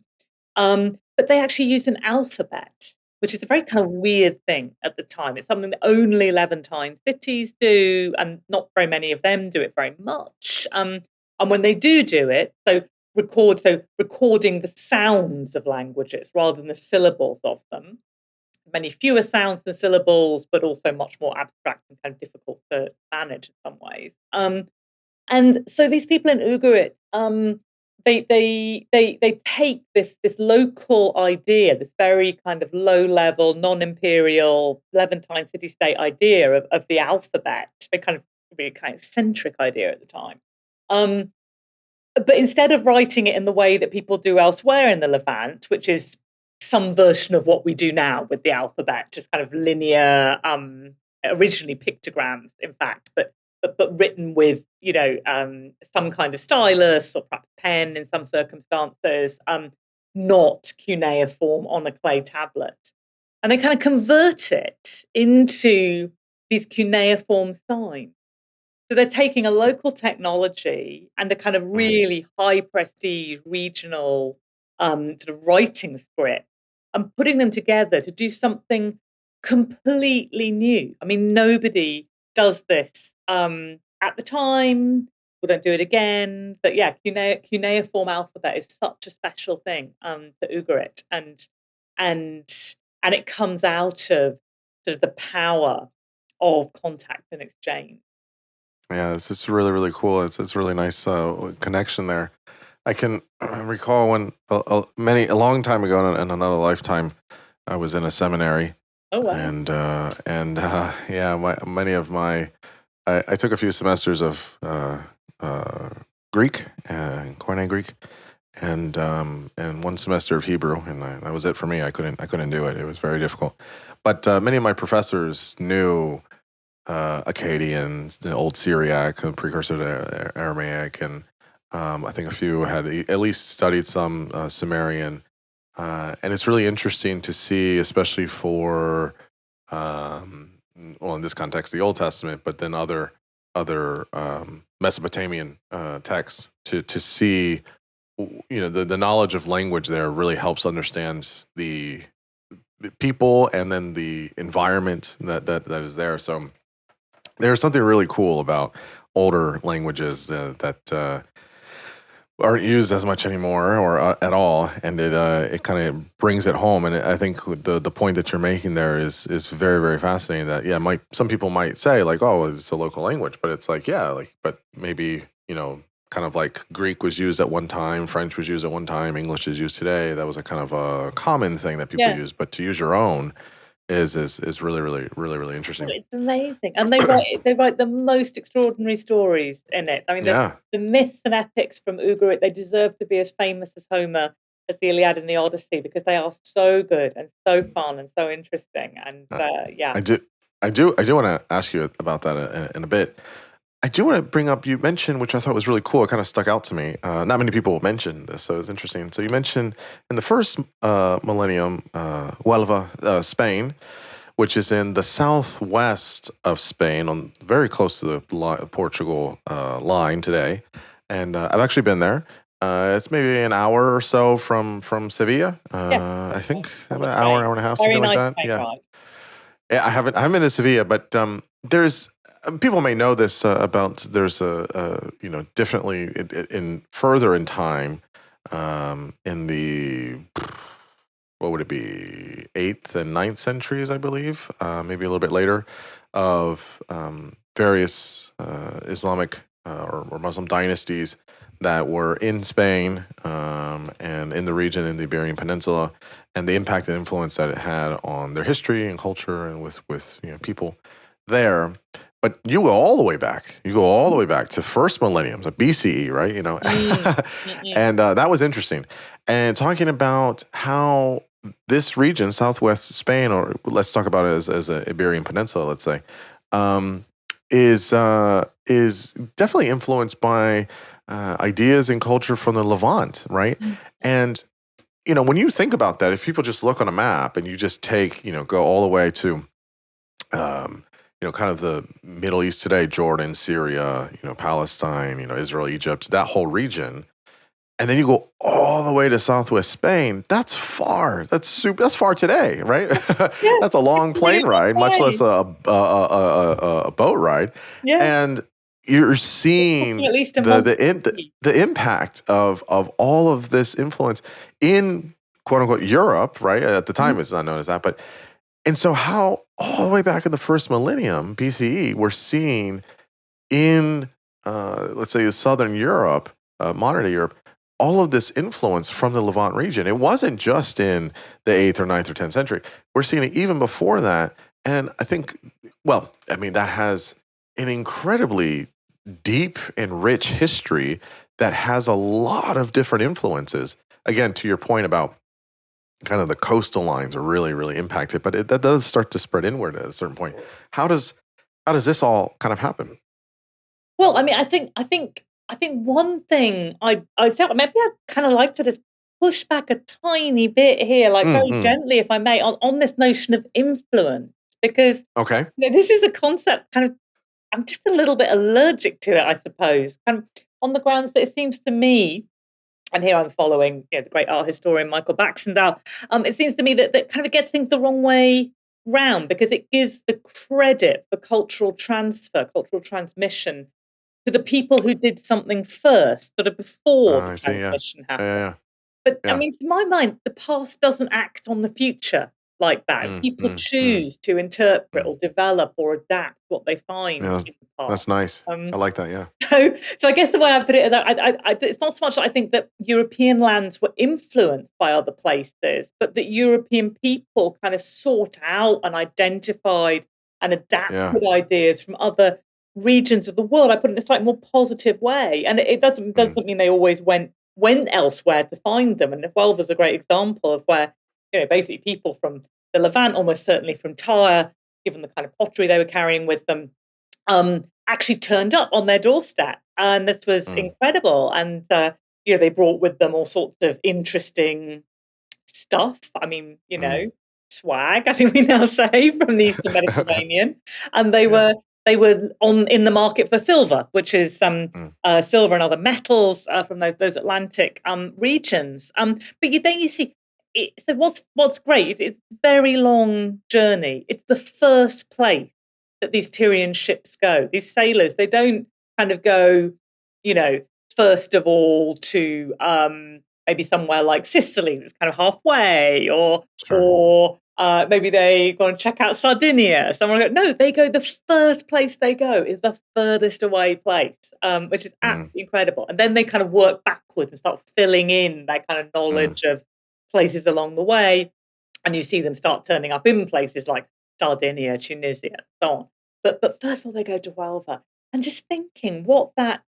But they actually use an alphabet, which is a very kind of weird thing at the time. It's something that only Levantine cities do, and not very many of them do it very much. And when they do it, recording the sounds of languages rather than the syllables of them. Many fewer sounds than syllables, but also much more abstract and kind of difficult to manage in some ways. And so these people in Ugarit, they take this local idea, this very kind of low level, non-imperial Levantine city state idea of the alphabet, a kind of really kind of centric idea at the time. But instead of writing it in the way that people do elsewhere in the Levant, which is some version of what we do now with the alphabet, just kind of linear, originally pictograms, in fact, but written with, you know, some kind of stylus or perhaps pen in some circumstances, not cuneiform on a clay tablet. And they kind of convert it into these cuneiform signs. So they're taking a local technology and a kind of Mm. really high prestige regional sort of writing script and putting them together to do something completely new. I mean, nobody does this at the time. We don't do it again. But yeah, cuneiform alphabet is such a special thing to Ugarit, and and it comes out of sort of the power of contact and exchange. Yeah, this is really, really cool. It's really nice connection there. I can recall when a long time ago in another lifetime, I was in a seminary, Oh wow. and yeah, many of my I took a few semesters of Greek, Koine Greek, and one semester of Hebrew, and that was it for me. I couldn't do it. It was very difficult. But many of my professors knew Akkadian, the Old Syriac, a precursor to Aramaic, and I think a few had at least studied some Sumerian. And it's really interesting to see, especially for, um, well, in this context, the Old Testament, but then other Mesopotamian texts, to see, the knowledge of language there really helps understand the people and then the environment that is there. So there's something really cool about older languages that aren't used as much anymore or at all, and it kind of brings it home. And I think the point that you're making there is very, very fascinating. That, yeah, might some people might say like, oh, it's a local language, but it's like, yeah, like, but maybe, kind of like Greek was used at one time, French was used at one time, English is used today. That was a kind of a common thing that people Yeah. use, but to use your own is really, really, really, really Well, interesting. it's amazing, and they write the most extraordinary stories in it. I mean, Yeah. the myths and epics from Ugaritic, they deserve to be as famous as Homer, as the Iliad and the Odyssey, because they are so good and so fun and so interesting. And Uh, yeah, I do, I do want to ask you about that in a bit. I do want to bring up, you mentioned, which I thought was really cool. It kind of stuck out to me. Not many people mentioned this, so it's interesting. So you mentioned in the first millennium, Huelva, Spain, which is in the southwest of Spain, on very close to the Portugal line today. And I've actually been there. It's maybe an hour or so from Sevilla. yeah, I think on the about an hour, train, hour and a half, very something like nice that. train Yeah. ride. Yeah, I haven't been to Sevilla, but there's people may know this about there's definitely in further in time, in the, what would it be, 8th and 9th centuries, I believe, maybe a little bit later, of various Islamic or Muslim dynasties that were in Spain, and in the region, in the Iberian Peninsula, and the impact and influence that it had on their history and culture and with people there. But you go all the way back. You go all the way back to first millennium, so BCE, right? Mm, mm, mm. And that was interesting. And talking about how this region, southwest Spain, or let's talk about it as a Iberian Peninsula, let's say, um, is definitely influenced by ideas and culture from the Levant, right? Mm. And when you think about that, if people just look on a map and you just take, go all the way to, kind of the Middle East today, Jordan, Syria, Palestine, Israel, Egypt, that whole region, and then you go all the way to southwest Spain. That's far. That's far today, right? Yeah, That's a it's long a really plane long ride, much less way. a boat ride, Yeah, and you're it took me seeing at least a the month the in, to the, see. the impact of all of this influence in quote unquote Europe, right? At the Mhm. time, it's not known as that, but and so how all the way back in the first millennium BCE, we're seeing in, let's say, Southern Europe, modern day Europe, all of this influence from the Levant region. It wasn't just in the 8th or 9th or 10th century. We're seeing it even before that. And I think, well, I mean, that has an incredibly deep and rich history that has a lot of different influences. Again, to your point about kind of the coastal lines are really, really impacted, but that does start to spread inward at a certain point. How does this all kind of happen? Well, I mean, I think one thing I felt maybe I'd kind of like to just push back a tiny bit here, like very Mm-hmm. gently, if I may, on this notion of influence, because Okay. this is a concept kind of I'm just a little bit allergic to it, I suppose, kind of on the grounds that it seems to me, and here I'm following, the great art historian Michael Baxendale. It seems to me that kind of gets things the wrong way round because it gives the credit for cultural transfer, cultural transmission to the people who did something first, sort of before the I see. Yeah. transmission happened. Yeah. But, I Yeah. mean, to my mind, the past doesn't act on the future like Yeah. that. People Mm. choose to interpret Mm. or develop or adapt what they Yeah. find in the past. That's nice. I Um, like that. Yeah. so I guess the way I put it is that it's not so much that I think that European lands were influenced by other places, but that European people kind of sought out and identified and Yeah. adapted ideas from other regions of the world. I put it in a slightly more positive way, and it doesn't Mm. mean they always went went elsewhere to find them. And Huelva is a great example of where, basically people from the Levant, almost certainly from Tyre, given the kind of pottery they were carrying with them, actually turned up on their doorstep. And this was Mm. incredible. And, they brought with them all sorts of interesting stuff. I mean, Mm. swag, I think we now say, from the Eastern Mediterranean. And Yeah. they were in the market for silver, which is Mm. silver and other metals from those Atlantic regions. But then you see, so what's great? It's a very long journey. It's the first place that these Tyrian ships go. These sailors, they don't kind of go, you know, first of all to maybe somewhere like Sicily that's kind of halfway, Sure. maybe they go and check out Sardinia. No, they go, the first place they go is the furthest away place, which is Mm. absolutely incredible. And then they kind of work backwards and start filling in that kind of Mm. knowledge of places along the way. And you see them start turning up in places like Sardinia, Tunisia, so on. But first of all, they go to Huelva. And just thinking what that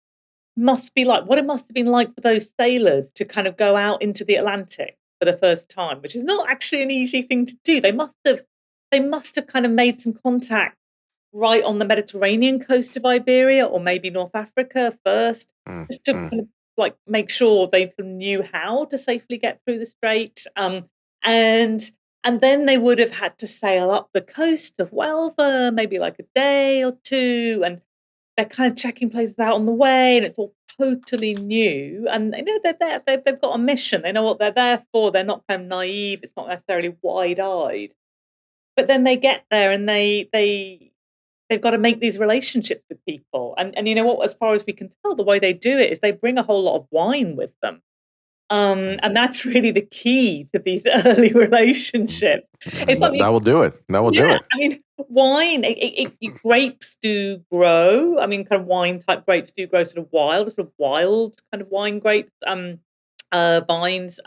must be like, what it must have been like for those sailors to kind of go out into the Atlantic for the first time, which is not actually an easy thing to do. They must have kind of made some contact right on the Mediterranean coast of Iberia or maybe North Africa first, Mm. just to Mm. kind of like make sure they knew how to safely get through the strait. And and then they would have had to sail up the coast of Huelva, maybe like a day or two, and they're kind of checking places out on the way, and it's all totally new. And they know they're there. They've got a mission. They know what they're there for. They're not kind of naive. It's not necessarily wide-eyed. But then they get there, and they've got to make these relationships with people. And you know what? As far as we can tell, the way they do it is they bring a whole lot of wine with them. Mm. And that's really the key to these early Mm. relationships. It's That something. will do it. That will do Yeah, it. I mean, wine, grapes do grow. I mean, kind of wine type grapes do grow sort of wild kind of wine grapes, vines,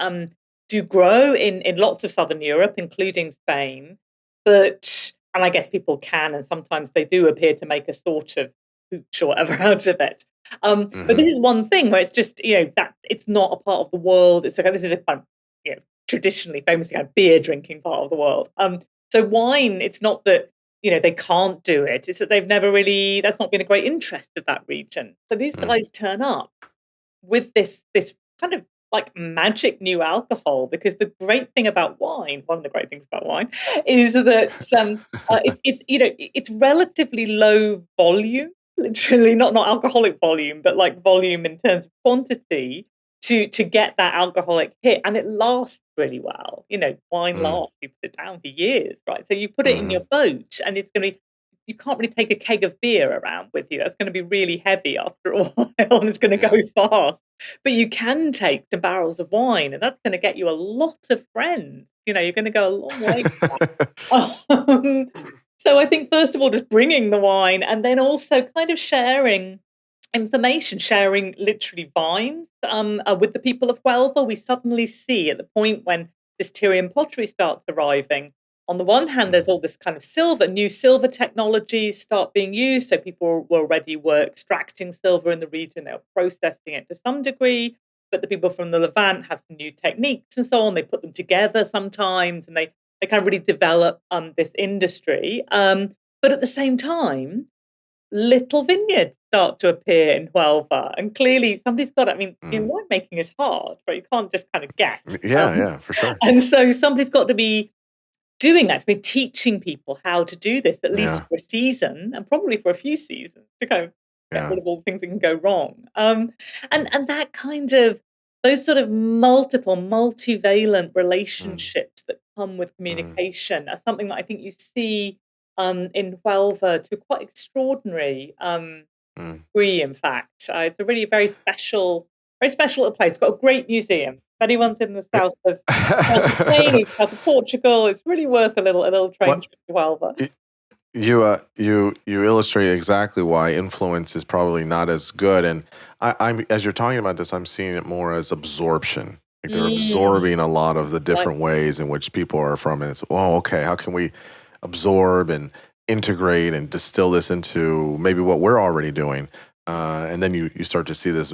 do grow in lots of Southern Europe, including Spain. And I guess people can, and sometimes they do appear to make a sort of hooch or whatever out of it. But Hmm. this is one thing where it's just, that it's not a part of the world. This is a kind of, traditionally famous kind of beer drinking part of the world. So wine, it's not that, they can't do it. It's that they've never really, that's not been a great interest of that region. So these Mm. guys turn up with this kind of like magic new alcohol, because the great thing about wine, one of the great things about wine, is that it's relatively low volume, literally not alcoholic volume, but like volume in terms of quantity to get that alcoholic hit, and it lasts really well. Wine Mm. lasts, you put it down for years, right? So you put it in your Mhm. boat, and it's going to be. You can't really take a keg of beer around with you. That's going to be really heavy after a while, and it's going to go Yeah. fast. But you can take some barrels of wine, and that's going to get you a lot of friends. You're going to go a long way. Um, so I think first of all, just bringing the wine, and then also kind of sharing information, sharing literally vines with the people of Huelva. We suddenly see at the point when this Tyrian pottery starts arriving. On the one hand, there's Mm. all this kind of new silver technologies start being used. So people were extracting silver in the region, they were processing it to some degree. But the people from the Levant have some new techniques and so on. They put them together sometimes, and they kind of really develop this industry. But at the same time, little vineyards start to appear in Huelva, and clearly somebody's got. I mean, Mm. winemaking is hard, right? You can't just kind of guess. Yeah, yeah, for sure. And so somebody's got to be doing that, to be teaching people how to do this, at least Yeah, for a season and probably for a few seasons, to kind of get yeah. rid of all the things that can go wrong. Mm. And that kind of, those sort of multivalent Mm. relationships that come with Mm. communication are something that I think you see in Huelva to quite extraordinary Mm. degree. In fact, it's a really very special little place. It's got a great museum. If anyone's in the south of Spain, or south of Portugal, it's really worth a little train What trip to Huelva. y- you illustrate exactly why influence is probably not as good, and I'm as you're talking about this, I'm seeing it more as absorption. Like they're Mm, absorbing a lot of the like different ways in which people are from, and it's okay, how can we absorb and integrate and distill this into maybe what we're already doing? and then you start to see this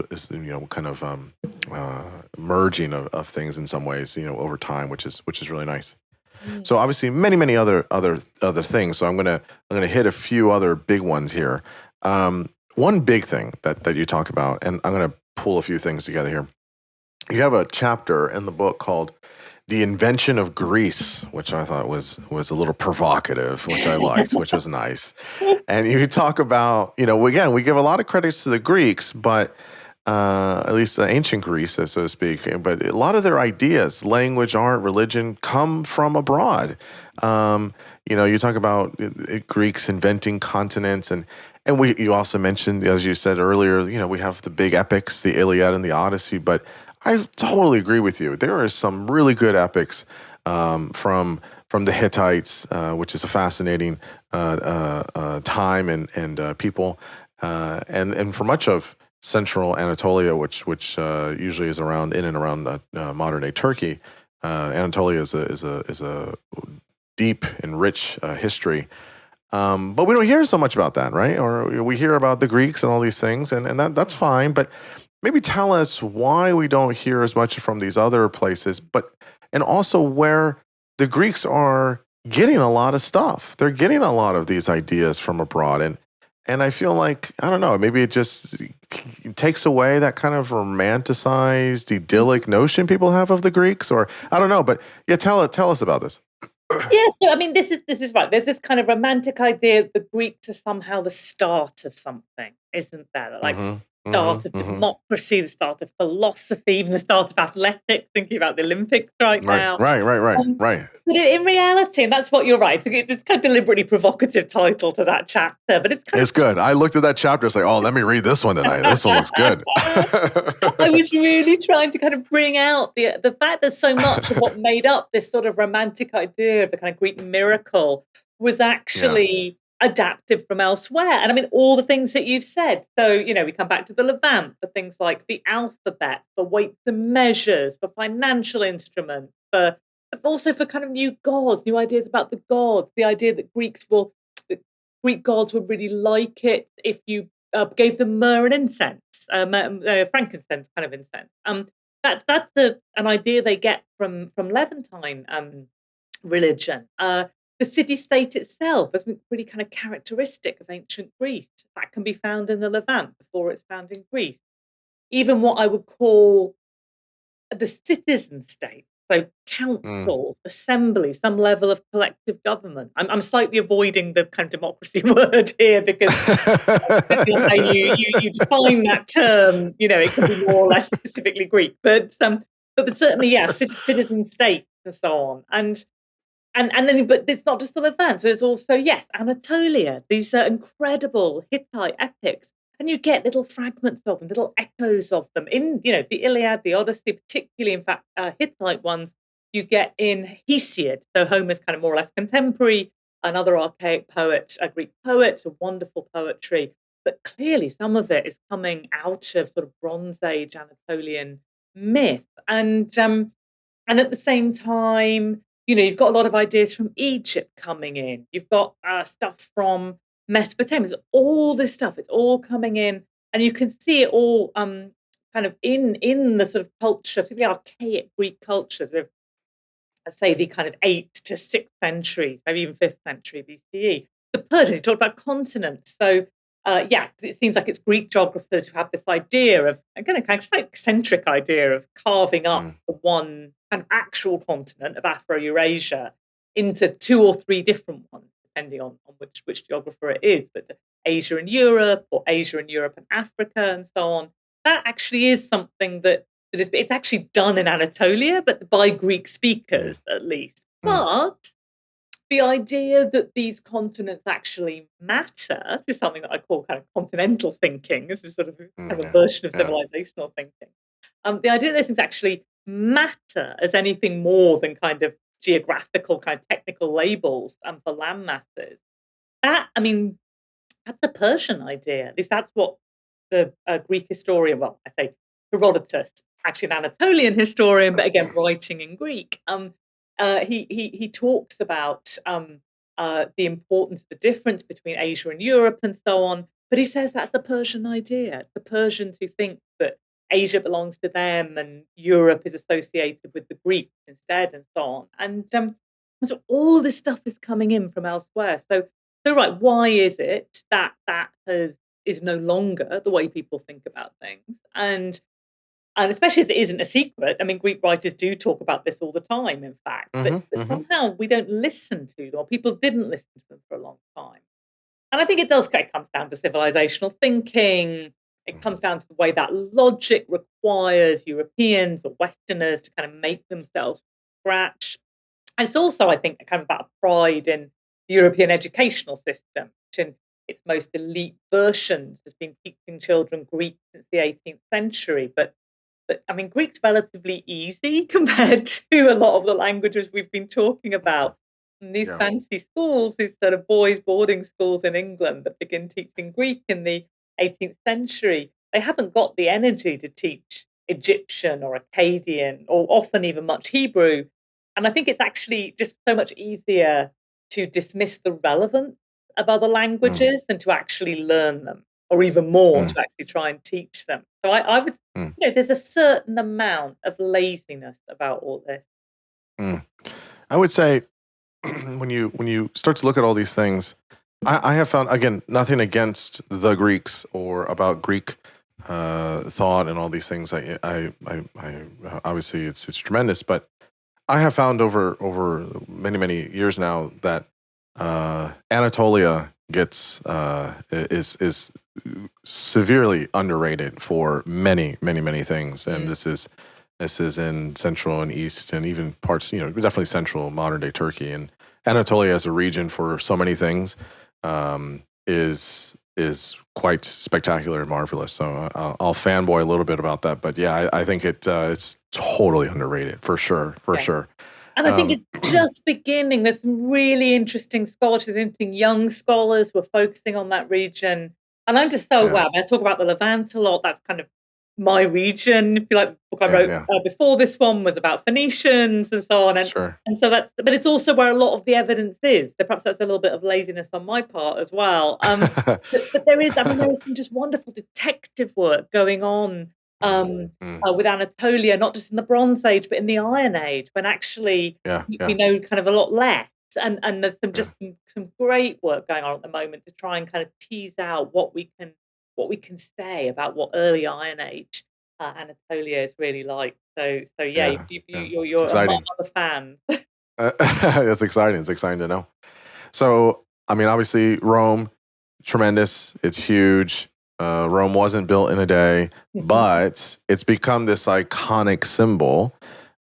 kind of merging of things in some ways, over time, which is really nice. Mm. So obviously many other things. So I'm gonna hit a few other big ones here. One big thing that you talk about, and I'm gonna pull a few things together here. You have a chapter in the book called "The Invention of Greece," which I thought was a little provocative, which I liked, which was nice. And you talk about, again, we give a lot of credits to the Greeks, but at least the ancient Greece, so to speak. But a lot of their ideas, language, art, religion, come from abroad. You talk about Greeks inventing continents, and you also mentioned, as you said earlier, we have the big epics, the Iliad and the Odyssey. But I totally agree with you. There are some really good epics from the Hittites, which is a fascinating time and people, and for much of Central Anatolia, which usually is in and around modern day Turkey. Anatolia is a deep and rich history, but we don't hear so much about that, right? Or we hear about the Greeks and all these things, and that's fine. But maybe tell us why we don't hear as much from these other places, and also where the Greeks are getting a lot of stuff. They're getting a lot of these ideas from abroad, and I feel like, I don't know, maybe it just takes away that kind of romanticized, idyllic notion people have of the Greeks, or I don't know. But yeah, tell us about this. Yeah, so I mean, this is right. There's this kind of romantic idea of the Greeks are somehow the start of something, isn't there? Like start of Hmm. democracy, the start of philosophy, even the start of athletics. Thinking about the Olympics right Right, now. right, right, right, Um, right. but in reality, and that's what you're right. It's kind of deliberately provocative title to that chapter, but it's kind It's good. I looked at that chapter. It's like, oh, let me read this one tonight. This one looks good. I was really trying to kind of bring out the fact that so much of what made up this sort of romantic idea of the kind of Greek miracle was Yeah. actually adapted from elsewhere. And I mean, all the things that you've said. So, we come back to the Levant for things like the alphabet, for weights and measures, for financial instruments, for but also for kind of new gods, new ideas about the gods, the idea that that Greek gods would really like it if you gave them myrrh and incense, frankincense kind of incense. That's an idea they get from Levantine religion. The city state itself is really kind of characteristic of ancient Greece. That can be found in the Levant before it's found in Greece. Even what I would call the citizen state, so Mm. councils, assemblies, some level of collective government. I'm slightly avoiding the kind of democracy word here because depending on how you define that term, it can be more or less specifically Greek. But certainly, yeah, citizen states and so on. And then, but it's not just the Levant. There's also, yes, Anatolia. These are incredible Hittite epics, and you get little fragments of them, little echoes of them in, the Iliad, the Odyssey, particularly, in fact, Hittite ones. You get in Hesiod, so Homer's kind of more or less contemporary, another archaic poet, a Greek poet, so wonderful poetry. But clearly, some of it is coming out of sort of Bronze Age Anatolian myth, and at the same time, you've got a lot of ideas from Egypt coming in. You've got stuff from Mesopotamia. There's all this stuff. It's all coming in, and you can see it all kind of in the sort of culture, particularly archaic Greek cultures, with, let's say, the kind of 8th to 6th centuries, maybe even 5th century BCE. The Persians, you talked about continents. So, yeah, it seems like it's Greek geographers who have this idea of, again, a kind of eccentric idea of carving up Mm. the one kind of actual continent of Afro-Eurasia into 2 or 3 different ones, depending on which geographer it is. But Asia and Europe, or Asia and Europe and Africa, and so on. That actually is something it's actually done in Anatolia, but by Greek Mm. speakers at least. Mm. But the idea that these continents actually matter is something that I call kind of continental thinking. This is sort of kind of a Yeah. version of Yeah. civilizational thinking. The idea that these things actually matter as anything more than kind of geographical, kind of technical labels for land masses. That, I mean, that's a Persian idea. At least that's what the Greek historian, well, I say Herodotus, actually an Anatolian historian, but again writing in Greek. He talks about the importance, the difference between Asia and Europe, and so on. But he says that's a Persian idea. The Persians who think that Asia belongs to them and Europe is associated with the Greeks instead, and so on. And so all this stuff is coming in from elsewhere. So right, why is it that is no longer the way people think about things? And especially as it isn't a secret. I mean, Greek writers do talk about this all the time, in fact, Hmm. but Hmm. somehow we don't listen to them, or people didn't listen to them for a long time. And I think it comes down to civilizational thinking. It comes down to the way that logic requires Europeans or Westerners to kind of make themselves from scratch. And it's also, I think, kind of about pride in the European educational system, which in its most elite versions has been teaching children Greek since the 18th century. But I mean, Greek's relatively easy compared to a lot of the languages we've been talking about. And these Yeah. fancy schools, these sort of boys' boarding schools in England that begin teaching Greek in the 18th century, they haven't got the energy to teach Egyptian or Akkadian or often even much Hebrew. And I think it's actually just so much easier to dismiss the relevance of other Mm, languages than to actually learn them, or even more mm, to actually try and teach them. So I would, mm, there's a certain amount of laziness about all this. mm. I would say when you start to look at all these things, I have found again nothing against the Greeks or about Greek thought and all these things. I obviously it's tremendous, but I have found over many years now that Anatolia gets is severely underrated for many things, and Mm, this is in Central and East and even parts, definitely Central modern day Turkey. And Anatolia as a region for so many things is quite spectacular and marvelous. So I'll fanboy a little bit about that, but yeah, I think it's totally underrated for sure, for yeah. sure. And I think Um, it's just beginning. There's some really interesting scholars, there's interesting young scholars who are focusing on that region. And I'm just so yeah, wow. I talk about the Levant a lot. That's kind of my region. If you like, the book I yeah, wrote yeah, before this one was about Phoenicians and so on. sure. And so but it's also where a lot of the evidence is. So perhaps that's a little bit of laziness on my part as well. But there is, I mean, there is some just wonderful detective work going on Mm, um, mm, with Anatolia, not just in the Bronze Age, but in the Iron Age, when actually yeah, we yeah, know kind of a lot less. And there's yeah, some great work going on at the moment to try and kind of tease out what we can say about what early Iron Age Anatolia is really like. So yeah, yeah, yeah. It's you're among exciting. the fans. That's exciting. It's exciting to know. So, I mean, obviously, Rome, tremendous. It's huge. Rome wasn't built in a day, Mhm. but it's become this iconic symbol.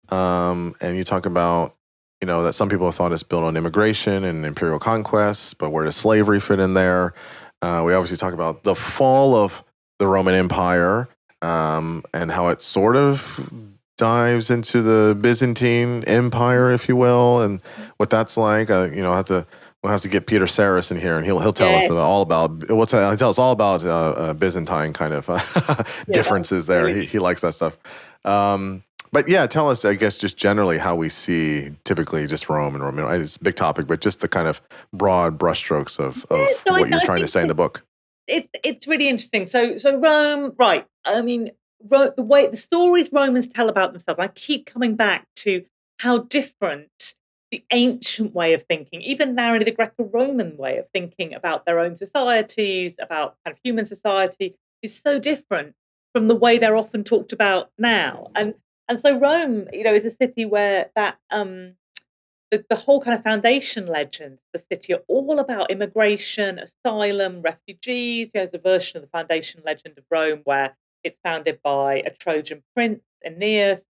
And you talk about, that some people have thought it's built on immigration and imperial conquest, but where does slavery fit in there? We obviously talk about the fall of the Roman Empire and how it sort of dives into the Byzantine Empire, if you will, and what that's like. We'll have to get Peter Saris in here, and he'll tell us Yes, all about he'll tell us all about Byzantine kind of yeah, that was differences there. really He likes that stuff. But yeah, tell us, I guess, just generally how we see typically just Rome and Rome. It's a big topic, but just the kind of broad brushstrokes yeah, of so what you're I trying to think say in the book. it's really interesting. So Rome, right? I mean, the stories Romans tell about themselves. I keep coming back to how different the ancient way of thinking, even narrowly the Greco-Roman way of thinking about their own societies, about kind of human society, is so different from the way they're often talked about now. And so Rome, is a city where the whole kind of foundation legends of the city are all about immigration, asylum, refugees. There's a version of the foundation legend of Rome where it's founded by a Trojan prince, Aeneas.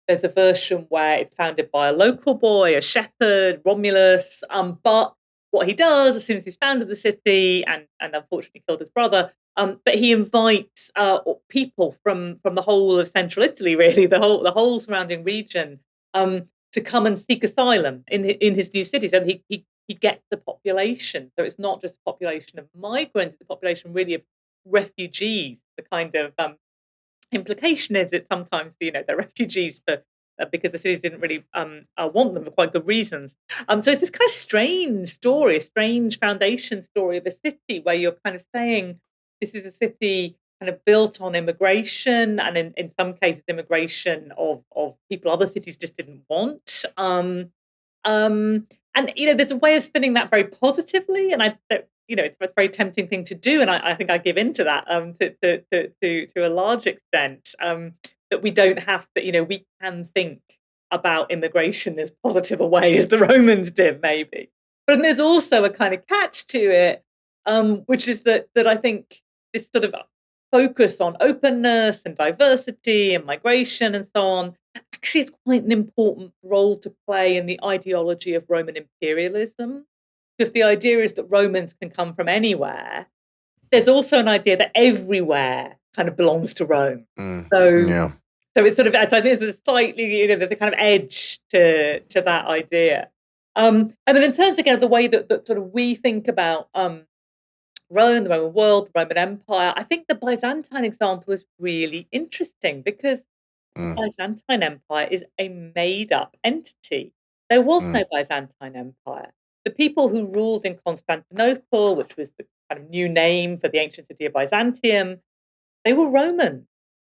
There's a version where it's founded by a local boy, a shepherd, Romulus. But what he does as soon as he's founded the city and unfortunately killed his brother, but he invites people from the whole of central Italy, really the whole surrounding region, to come and seek asylum in his new city. So he gets the population. So it's not just a population of migrants; it's a population really of refugees. The kind of implication is that sometimes they're refugees for because the cities didn't really want them for quite good reasons. So it's this kind of strange story, a strange foundation story of a city where you're kind of saying. this is a city kind of built on immigration, and in some cases, immigration of people other cities just didn't want. And there's a way of spinning that very positively, and it's a very tempting thing to do, and I think I give into that to a large extent. That we don't have to, we can think about immigration as positive a way as the Romans did, maybe. But then there's also a kind of catch to it, which is that I think this sort of focus on openness and diversity and migration and so on actually is quite an important role to play in the ideology of Roman imperialism. Because the idea is that Romans can come from anywhere, there's also an idea that everywhere kind of belongs to Rome. So Yeah. so it's sort of, so I think there's a slightly, there's a kind of edge to that idea. And then in terms again of the way that sort of we think about Rome, the Roman world, the Roman Empire, I think the Byzantine example is really interesting because the Mm. Byzantine Empire is a made-up entity. There was Mm. no Byzantine Empire. The people who ruled in Constantinople, which was the kind of new name for the ancient city of Byzantium, they were Roman.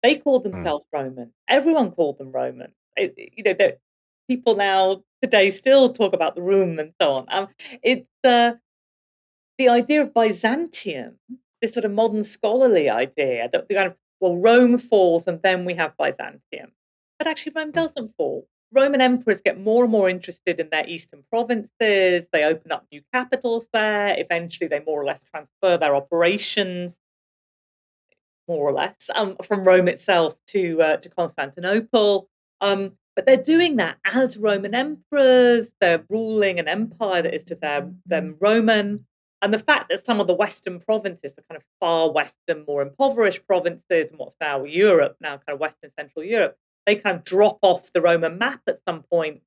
They called Mm. themselves Roman. Everyone called them Roman. That people now today still talk about the Rum and so on. It's the idea of Byzantium, this sort of modern scholarly idea that the kind of, well, Rome falls and then we have Byzantium. But actually, Rome Mm. doesn't fall. Roman emperors get more and more interested in their eastern provinces. They open up new capitals there. Eventually, they more or less transfer their operations, more or less, from Rome itself to Constantinople. But they're doing that as Roman emperors. They're ruling an empire that is to them Roman. And the fact that some of the Western provinces, the kind of far Western, more impoverished provinces, and what's now Europe, now kind of Western Central Europe, they kind of drop off the Roman map at some point,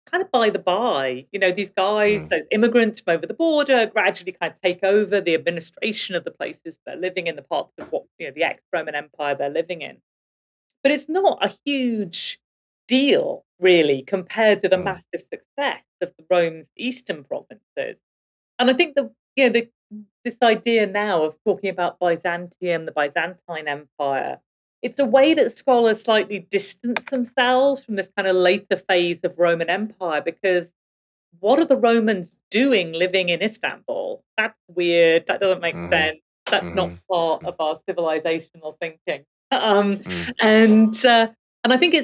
kind of by the by. These guys, Mm. those immigrants from over the border, gradually kind of take over the administration of the places they're living in, the parts of what, the ex-Roman Empire they're living in. But it's not a huge deal, really, compared to the Mm. massive success of the Rome's eastern provinces. And I think this idea now of talking about Byzantium, the Byzantine Empire, it's a way that scholars slightly distance themselves from this kind of later phase of Roman Empire, because what are the Romans doing living in Istanbul? That's weird. That doesn't make Mhm. sense. That's not Mhm. part Mm. of our civilizational thinking. Um, Mm. and I think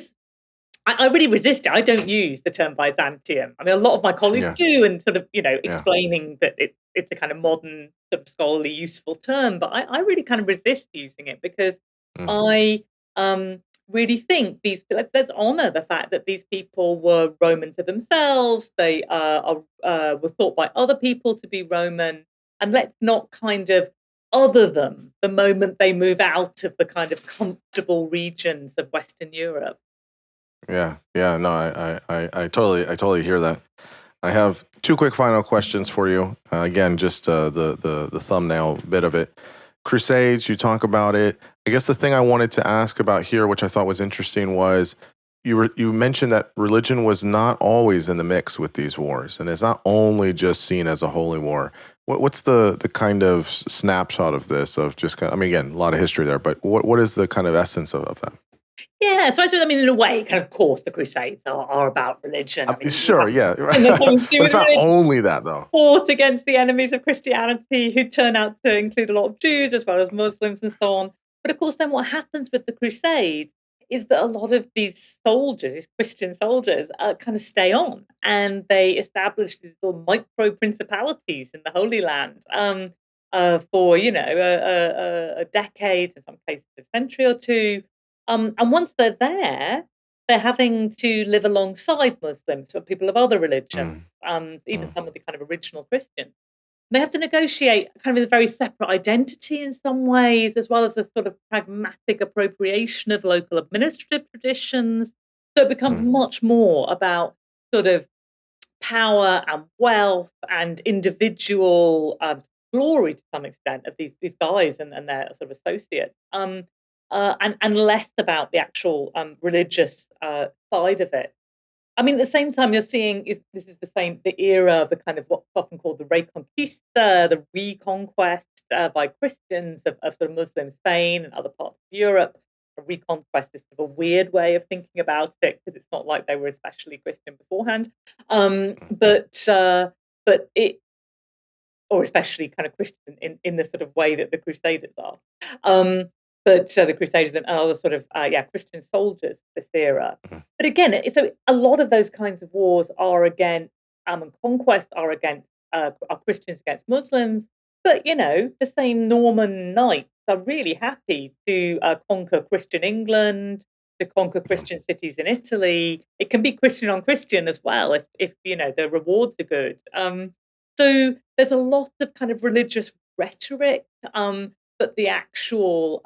I really resist it. I don't use the term Byzantium. I mean, a lot of my colleagues Yeah. do, and sort of, Yeah. explaining that it's a kind of modern, sort of scholarly, useful term. But I really kind of resist using it because Mm. I really think let's honor the fact that these people were Roman to themselves. They were thought by other people to be Roman, and let's not kind of other them the moment they move out of the kind of comfortable regions of Western Europe. Yeah. Yeah. No, I totally hear that. I have two quick final questions for you. Again, just the thumbnail bit of it. Crusades, you talk about it. I guess the thing I wanted to ask about here, which I thought was interesting, was you mentioned that religion was not always in the mix with these wars, and it's not only just seen as a holy war. What's the kind of snapshot of this? Of just kind of, I mean, again, a lot of history there, but what is the kind of essence of that? Yeah, so I suppose, I mean, in a way, kind of course, the Crusades are about religion. I mean, you Sure, have, yeah, and there's right. something to do But with it's not religion. only that, though. Fought against the enemies of Christianity, who turn out to include a lot of Jews as well as Muslims and so on. But of course, then what happens with the Crusades is that a lot of these soldiers, these Christian soldiers, kind of stay on, and they establish these little micro principalities in the Holy Land, for a decade, in some cases a century or two. And once they're there, they're having to live alongside Muslims or people of other religions, Mm, even mm, some of the kind of original Christians. They have to negotiate kind of a very separate identity in some ways, as well as a sort of pragmatic appropriation of local administrative traditions. So it becomes mm, much more about sort of power and wealth and individual glory to some extent of these guys and their sort of associates, and less about the actual religious side of it. I mean, at the same time, you're seeing this is the era of the kind of what's often called the Reconquista, the reconquest by Christians of sort of Muslim Spain and other parts of Europe. A reconquest is sort of a weird way of thinking about it because it's not like they were especially Christian beforehand. But it, or especially kind of Christian in the sort of way that the Crusaders are. The Crusaders and other sort of Christian soldiers this era. But again, so a lot of those kinds of wars are against and conquest are against are Christians against Muslims. But the same Norman knights are really happy to conquer Christian England, to conquer Christian cities in Italy. It can be Christian on Christian as well if the rewards are good. So there's a lot of kind of religious rhetoric, but the actual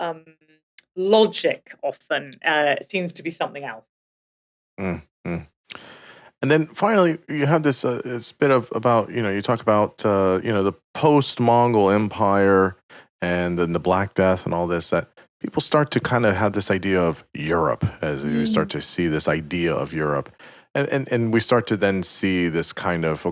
logic often seems to be something else. Mm, mm. And then finally, you have this bit of about you talk about the post-Mongol Empire and then the Black Death and all this, that people start to kind of have this idea of Europe as you start to see this idea of Europe, and we start to then see this kind of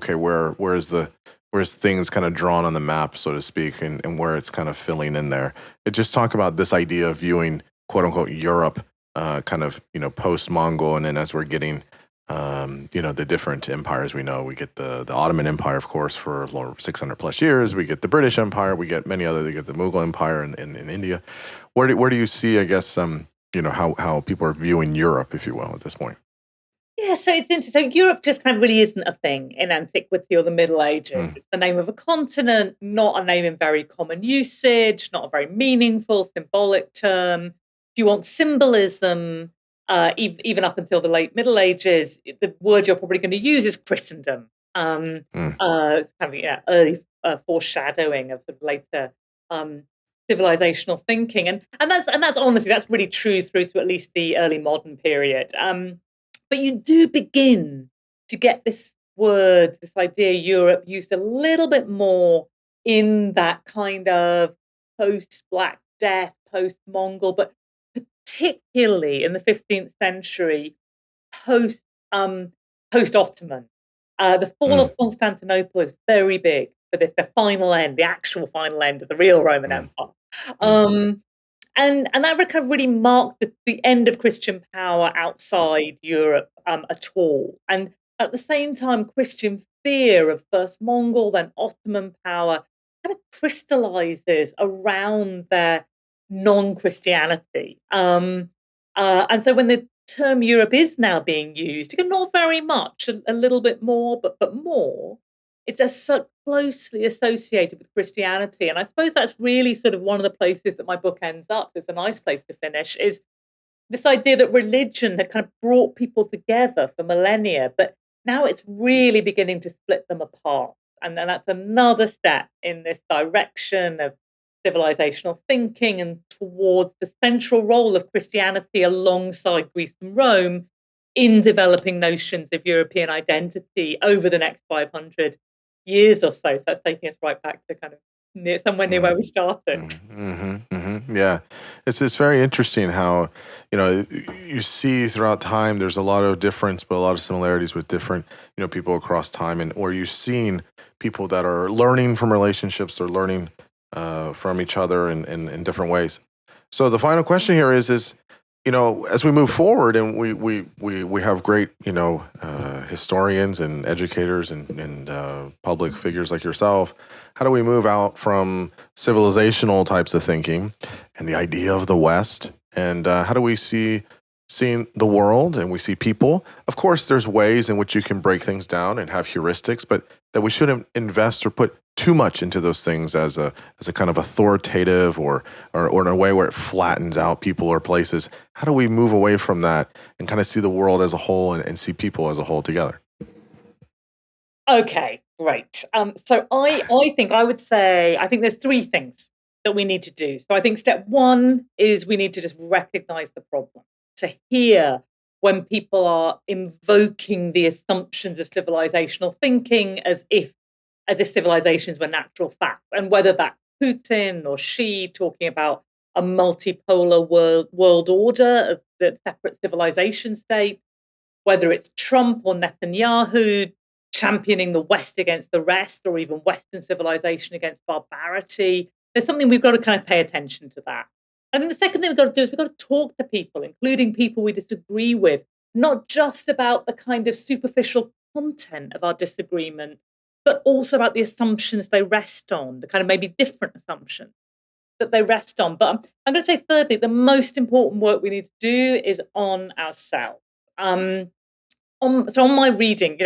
where's things kind of drawn on the map, so to speak, and where it's kind of filling in there. It just talk about this idea of viewing quote unquote Europe kind of post-Mongol, and then as we're getting the different empires we know. We get the Ottoman Empire, of course, for 600 plus years. We get the British Empire. We get many other. We get the Mughal Empire in India. Where do you see, I guess, how people are viewing Europe, if you will, at this point? Yeah, so it's interesting. So Europe just kind of really isn't a thing in antiquity or the Middle Ages. It's the name of a continent, not a name in very common usage, not a very meaningful, symbolic term. If you want symbolism, even up until the late Middle Ages, the word you're probably going to use is Christendom. It's kind of early foreshadowing of sort of later civilizational thinking, and that's honestly that's really true through to at least the early modern period. But you do begin to get this word, this idea, Europe, used a little bit more in that kind of post-Black Death, post-Mongol, but particularly in the 15th century, post post-Ottoman. The fall of Constantinople is very big for this, the final end, the actual final end of the real Roman Empire. And that kind of really marked the end of Christian power outside Europe at all. And at the same time, Christian fear of first Mongol, then Ottoman power kind of crystallizes around their non-Christianity. And so when the term Europe is now being used, again, not very much, a little bit more, but more, it's so closely associated with Christianity. And I suppose that's really sort of one of the places that my book ends up. It's a nice place to finish, is this idea that religion had kind of brought people together for millennia, but now it's really beginning to split them apart. And then that's another step in this direction of civilizational thinking and towards the central role of Christianity alongside Greece and Rome in developing notions of European identity over the next 500 years or so. So that's taking us right back to kind of somewhere near where we started. Yeah, it's very interesting how you see throughout time there's a lot of difference, but a lot of similarities with different people across time, and or you've seen people that are learning from relationships, they're learning from each other in different ways. So the final question here is as we move forward and we have great historians and educators and public figures like yourself, how do we move out from civilizational types of thinking and the idea of the West, and how do we seeing the world and we see people? Of course, there's ways in which you can break things down and have heuristics, but that we shouldn't invest or put too much into those things as a kind of authoritative or in a way where it flattens out people or places. How do we move away from that and kind of see the world as a whole and see people as a whole together? Okay, great. So I would say I think there's three things that we need to do. So I think step one is we need to just recognize the problem, to hear when people are invoking the assumptions of civilizational thinking as if civilizations were natural facts, and whether that's Putin or Xi talking about a multipolar world order of the separate civilization state, whether it's Trump or Netanyahu championing the West against the rest, or even Western civilization against barbarity. there's something we've got to kind of pay attention to that. I think the second thing we've got to do is we've got to talk to people, including people we disagree with, not just about the kind of superficial content of our disagreement, but also about the assumptions they rest on, the kind of maybe different assumptions that they rest on. But I'm going to say, thirdly, the most important work we need to do is on ourselves. So on my reading,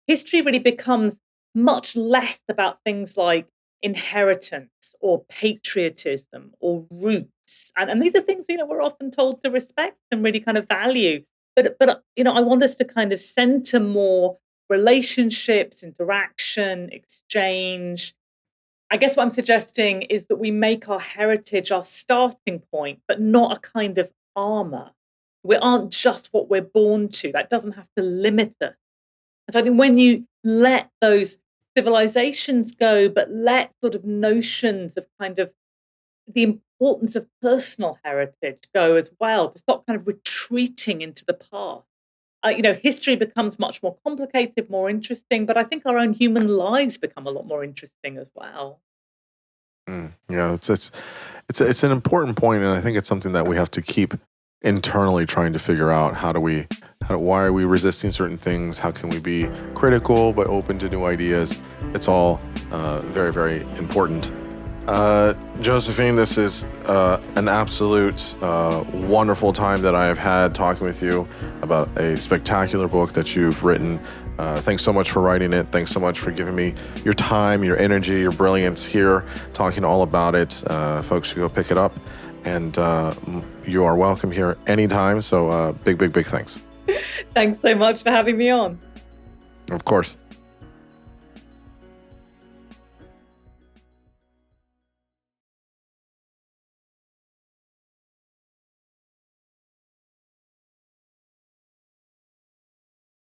history really becomes much less about things like inheritance or patriotism or roots. And these are things, we're often told to respect and really kind of value. But I want us to kind of center more relationships, interaction, exchange. I guess what I'm suggesting is that we make our heritage our starting point, but not a kind of armor. We aren't just what we're born to. That doesn't have to limit us. And so I think when you let those civilizations go, but let sort of notions of kind of the importance of personal heritage go as well, to stop kind of retreating into the past. History becomes much more complicated, more interesting, but I think our own human lives become a lot more interesting as well. Yeah, it's an important point, and I think it's something that we have to keep internally trying to figure out. Why are we resisting certain things? How can we be critical but open to new ideas? It's all very, very important. Josephine, this is an absolute wonderful time that I have had talking with you about a spectacular book that you've written. Thanks so much for writing it. Thanks so much for giving me your time, your energy, your brilliance here, talking all about it. Folks should go pick it up, and you are welcome here anytime. So big, big, big thanks. Thanks so much for having me on. Of course.